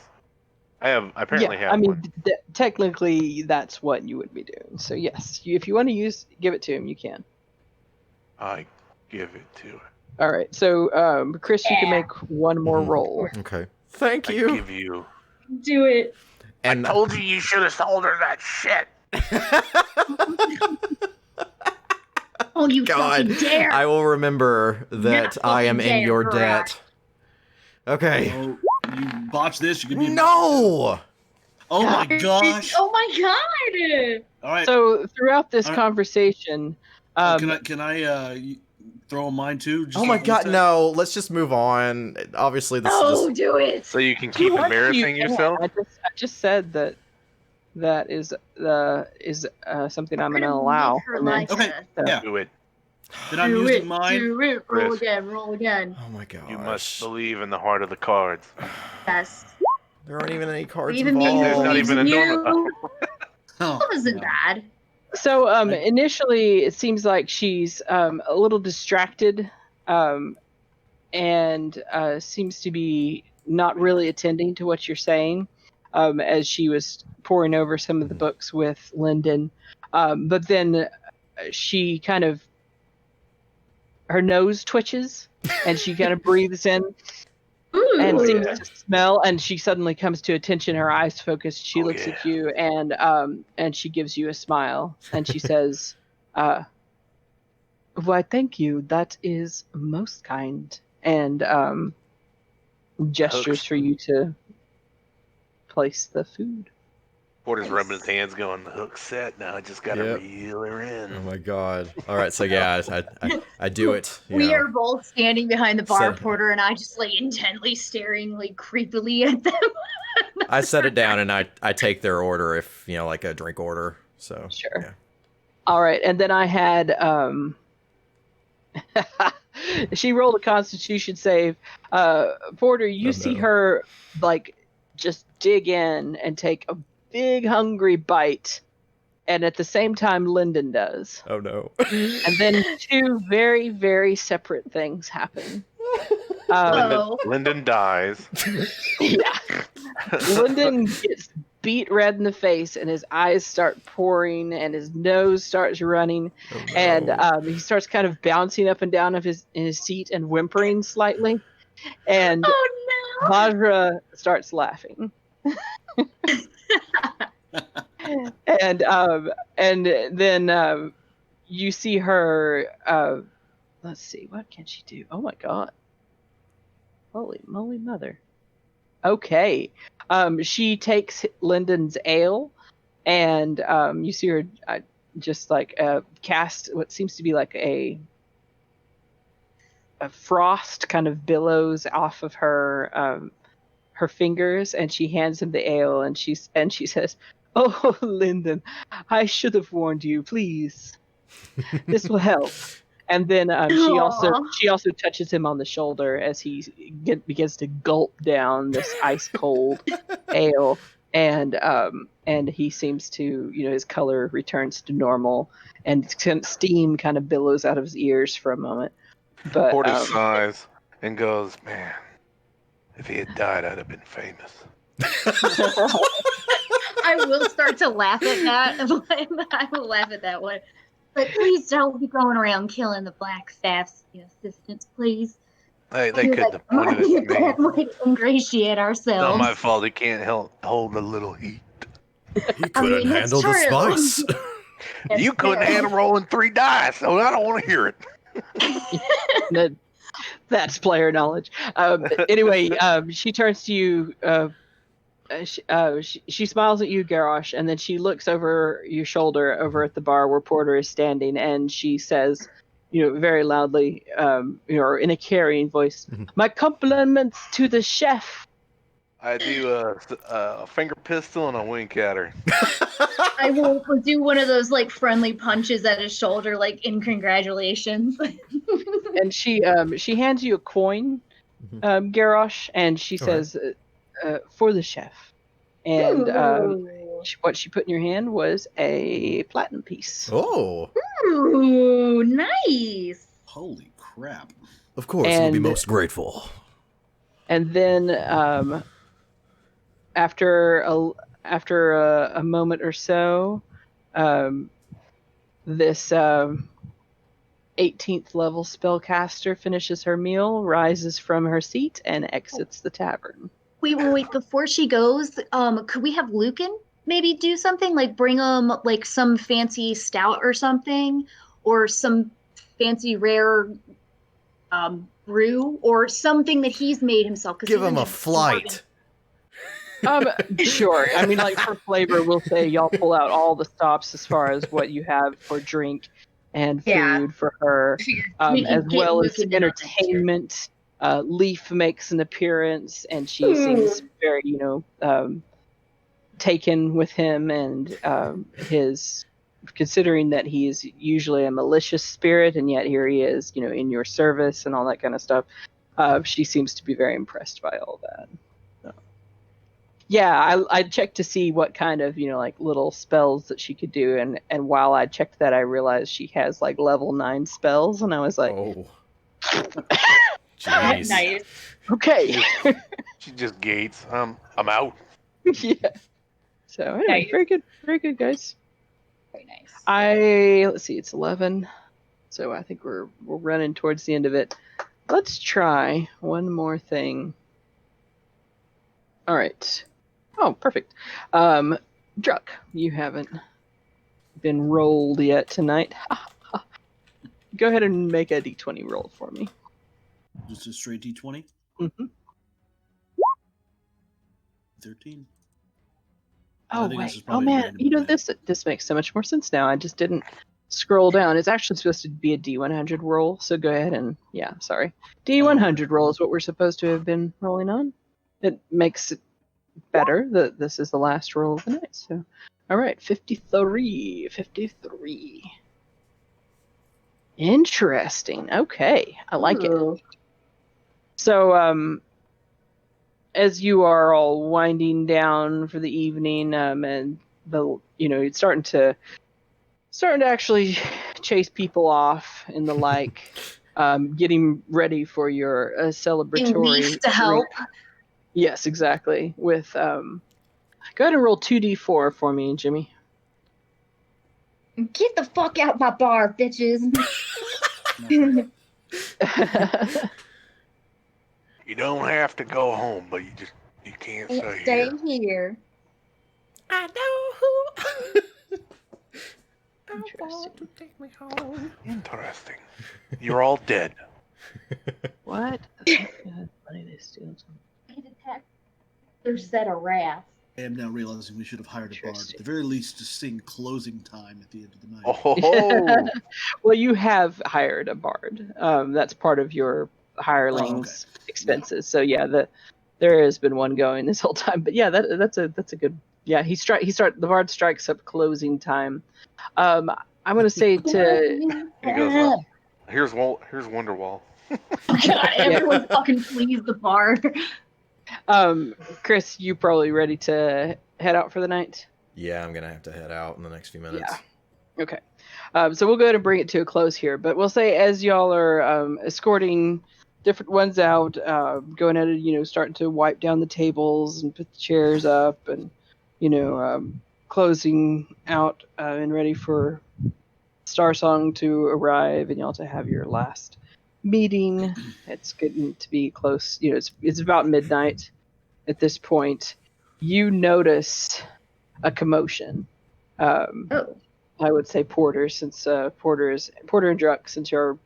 I apparently Yeah, have I mean, one. technically that's what you would be doing. So yes, if you want to give it to him, you can. I give it to her. All right. So, Chris, you can make one more roll. Okay. Thank I you. give you. Do it. And I told you should have sold her that shit. Oh, you God, fucking dare! I will remember that I am in your debt. Okay. Oh, you botch this, you can be No! Oh my gosh! Oh my god! All right. So throughout this All right. conversation, can I throw mine too? Just Oh my one god, sec? no. Let's just move on. Obviously, this is Oh, just... do it! So you can if you keep want to, embarrassing you can. yourself. I just said that is something I'm going to allow. And then- Okay. Yeah. Do it. Then I'm using mine. Do it. Roll Chris. again. Roll again. Oh my gosh. You must believe in the heart of the cards. Yes. There aren't even any cards Even involved. me. There's not even a normal. Oh, That wasn't bad. So initially, it seems like she's a little distracted, and seems to be not really attending to what you're saying, as she was poring over some of the books with Lyndon. But then she kind of, her nose twitches, and she kind of breathes in and Ooh. seems to smell, and she suddenly comes to attention. Her eyes focus. She Oh, looks yeah. at you, and she gives you a smile, and she says, "Why, thank you. That is most kind." And gestures Hooks. for you to place the food. Porter's rubbing his hands, going, "The hook's set. Now I just gotta Yep. reel her in." Oh my god. All right, so yeah, I do it. You We know. are both standing behind the bar, So- Porter and I just like intently staring like creepily at them. I set it down and I take their order if, you know, like a drink order. So Sure. yeah. All right, and then I had she rolled a Constitution save. Porter, you Oh, see no. her like just dig in and take a big hungry bite, and at the same time Lyndon does. Oh no. And then 2 very, very separate things happen. Oh. Lyndon dies. Yeah. Lyndon gets beat red in the face, and his eyes start pouring, and his nose starts running, Oh, no. and he starts kind of bouncing up and down in his seat and whimpering slightly. And Oh no! Vajra starts laughing. and then you see her. Let's see, what can she do? Oh my god! Holy moly, mother! Okay, she takes Lyndon's ale, and you see her just like cast what seems to be like a frost kind of billows off of her fingers, and she hands him the ale, and she says, "Oh, Lyndon, I should have warned you. Please, this will help." And then she also touches him on the shoulder as he begins to gulp down this ice cold ale, and he seems to, you know, his color returns to normal, and steam kind of billows out of his ears for a moment. But Porter sighs and goes, "Man, if he had died, I'd have been famous." I will start to laugh at that. I will laugh at that one. But please don't be going around killing the Black Staff's assistants, please. They couldn't have pointed Might be a at me. bad way to ingratiate ourselves. Not my fault. He can't hold a little heat. He couldn't mean, it's handle the true. spice. That's You couldn't fair. handle rolling 3 dice, so I don't want to hear it. That's player knowledge. Anyway, she turns to you. She smiles at you, Gherosh, and then she looks over your shoulder over at the bar where Porter is standing, and she says, very loudly, or in a carrying voice, "My compliments to the chef." I do a finger pistol and a wink at her. I will do one of those like friendly punches at his shoulder, like in congratulations. And she hands you a coin, Gherosh, and she says, "For the chef." And what she put in your hand was a platinum piece. Oh. Ooh, nice. Holy crap. Of course, we'll be most grateful. And then after a moment or so, this 18th level spellcaster finishes her meal, rises from her seat, and exits the tavern. Wait. Before she goes, could we have Lucan maybe do something? Like bring him like some fancy stout or something, or some fancy rare brew, or something that he's made himself. Give him a flight. Sure. I mean, like for flavor, we'll say y'all pull out all the stops as far as what you have for drink and food for her, as well as entertainment. Leif makes an appearance, and she seems very, taken with him and his, considering that he's usually a malicious spirit, and yet here he is, in your service and all that kind of stuff. She seems to be very impressed by all that. So. Yeah, I checked to see what kind of, like little spells that she could do, and while I checked that, I realized she has like level 9 spells, and I was like, oh. Jeez. Nice. Okay. She just gates. I'm out. Yeah. So anyway, Nice. very good, guys. Very nice. Let's see, it's 11, so I think we're running towards the end of it. Let's try one more thing. All right. Oh, perfect. Druck, you haven't been rolled yet tonight. Go ahead and make a d20 roll for me. Just a straight D20? Mm-hmm. 13. Oh, wait. Oh, man. This makes so much more sense now. I just didn't scroll down. It's actually supposed to be a D100 roll, so go ahead and, sorry. D100 roll is what we're supposed to have been rolling on. It makes it better that this is the last roll of the night. So, all right, 53. Interesting. Okay, I like it. So, as you are all winding down for the evening, and it's starting to actually chase people off and the like, getting ready for your celebratory Leif to help. Yes, exactly. With go ahead and roll 2d4 for me, Jimmy. Get the fuck out my bar, bitches. You don't have to go home, but you can't stay here. I know who. Interesting. To take me home. Interesting. You're all dead. What? Funny they steal something. Their set of wrath. I am now realizing we should have hired a bard, at the very least, to sing closing time at the end of the night. Oh. Well, you have hired a bard. That's part of your hireling's expenses. So yeah, there has been one going this whole time. But yeah, that's a good. Yeah, the bard strikes up closing time. I'm gonna say to. He goes, here's Wonderwall. God, everyone fucking please the bar. Chris, you probably ready to head out for the night? Yeah, I'm gonna have to head out in the next few minutes. Yeah. Okay. So we'll go ahead and bring it to a close here. But we'll say as y'all are escorting different ones out, going at it, starting to wipe down the tables and put the chairs up, and closing out and ready for Star Song to arrive and y'all to have your last meeting. It's getting to be close. It's about midnight at this point. You notice a commotion. I would say Porter, since Porter and Druck, since you're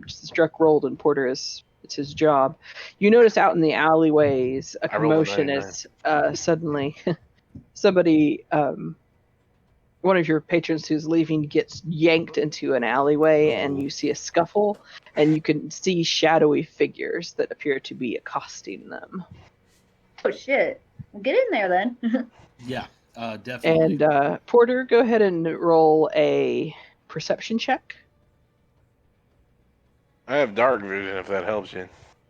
Struck rolled and Porter it's his job. You notice out in the alleyways a I rolled a commotion 99. as suddenly somebody, one of your patrons who's leaving gets yanked into an alleyway, and you see a scuffle, and you can see shadowy figures that appear to be accosting them. Oh shit! Well, get in there then. Yeah, definitely. And Porter, go ahead and roll a perception check. I have dark vision if that helps you.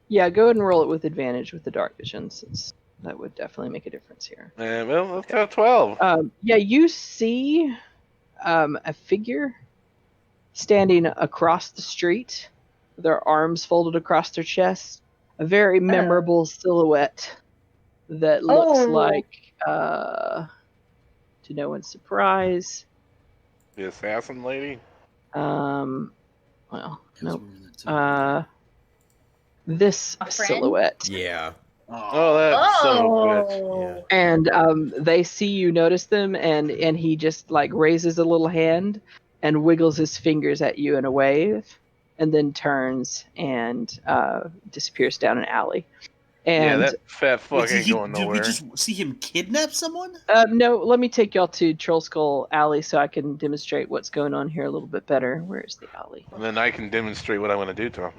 Yeah, go ahead and roll it with advantage with the dark vision, since that would definitely make a difference here. Well, let's have 12. Yeah, you see a figure standing across the street, their arms folded across their chest, a very memorable silhouette that looks like, to no one's surprise, The assassin lady? well, nope. This A friend? silhouette. Yeah. Oh, that's so good. Yeah. And they see you notice them, and he just like raises a little hand and wiggles his fingers at you in a wave, and then turns and disappears down an alley. And Yeah, that fat fuck ain't going Did we nowhere. just see him kidnap someone? no, let me take y'all to Trollskull Alley so I can demonstrate what's going on here a little bit better. Where's the alley? And then I can demonstrate what I want to do to him.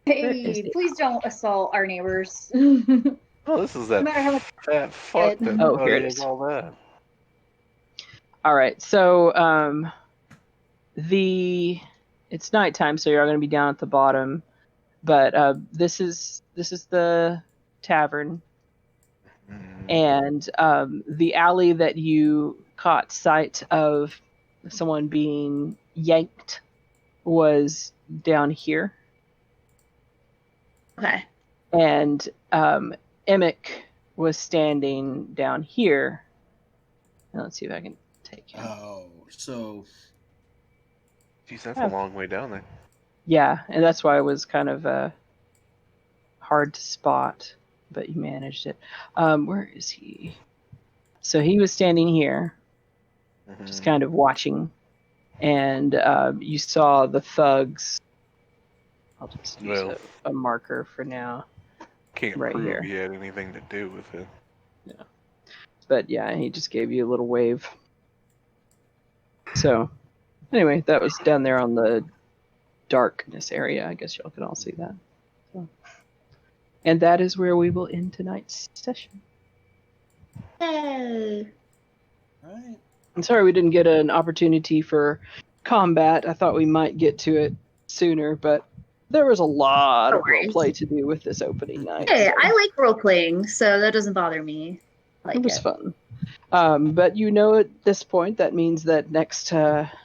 Hey, please don't assault our neighbors. Oh, this is that No matter how much fat fuck that Oh, here it does is. all that. All right, so it's nighttime, so you're all going to be down at the bottom. But this is the tavern, and the alley that you caught sight of someone being yanked was down here. Okay. And Embric was standing down here. Now let's see if I can take him. Oh, so Jeez, that's a long way down there. Yeah, and that's why it was kind of hard to spot, but you managed it. Where is he? So he was standing here, just kind of watching, and you saw the thugs. I'll just use a marker for now. Can't right prove here. he had anything to do with it. Yeah. But yeah, he just gave you a little wave. So, anyway, that was down there on the darkness area. I guess y'all can all see that. So. And that is where we will end tonight's session. Hey. right. I'm sorry we didn't get an opportunity for combat. I thought we might get to it sooner, but there was a lot of roleplay to do with this opening night. Hey, so I like role playing, so that doesn't bother me. it was fun. But you know, at this point, that means that next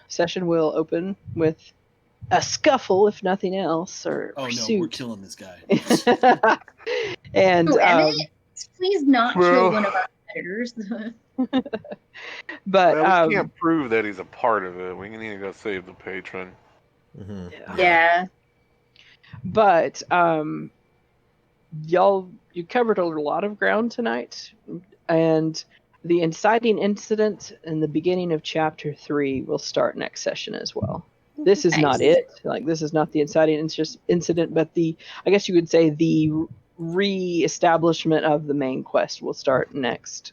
session will open with a scuffle, if nothing else, or Oh pursuit. no, we're killing this guy. And Emmett, please not kill one of our competitors. but Well, we can't prove that he's a part of it. We need to go save the patron. Mm-hmm. Yeah. But you covered a lot of ground tonight, and the inciting incident in the beginning of chapter 3 will start next session as well. This is not it. Like, this is not the inciting incident, but I guess you could say the re-establishment of the main quest will start next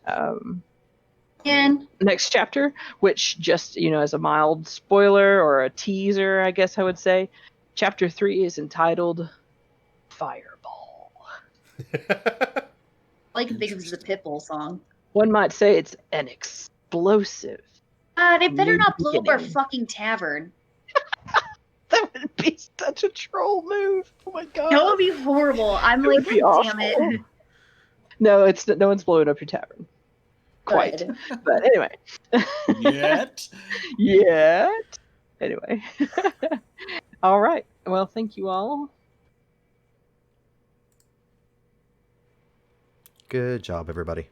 next chapter, which, just, as a mild spoiler or a teaser, I guess I would say, chapter 3 is entitled Fireball. I like to think of it as a Pitbull song. One might say it's an explosive. They better not blow up our beginning. fucking tavern. That would be such a troll move. Oh my god. That would be horrible. I'm It like, would be damn it. awful. No, no one's blowing up your tavern. Quite. Good. But anyway. Yet. Anyway. All right. Well, thank you all. Good job, everybody.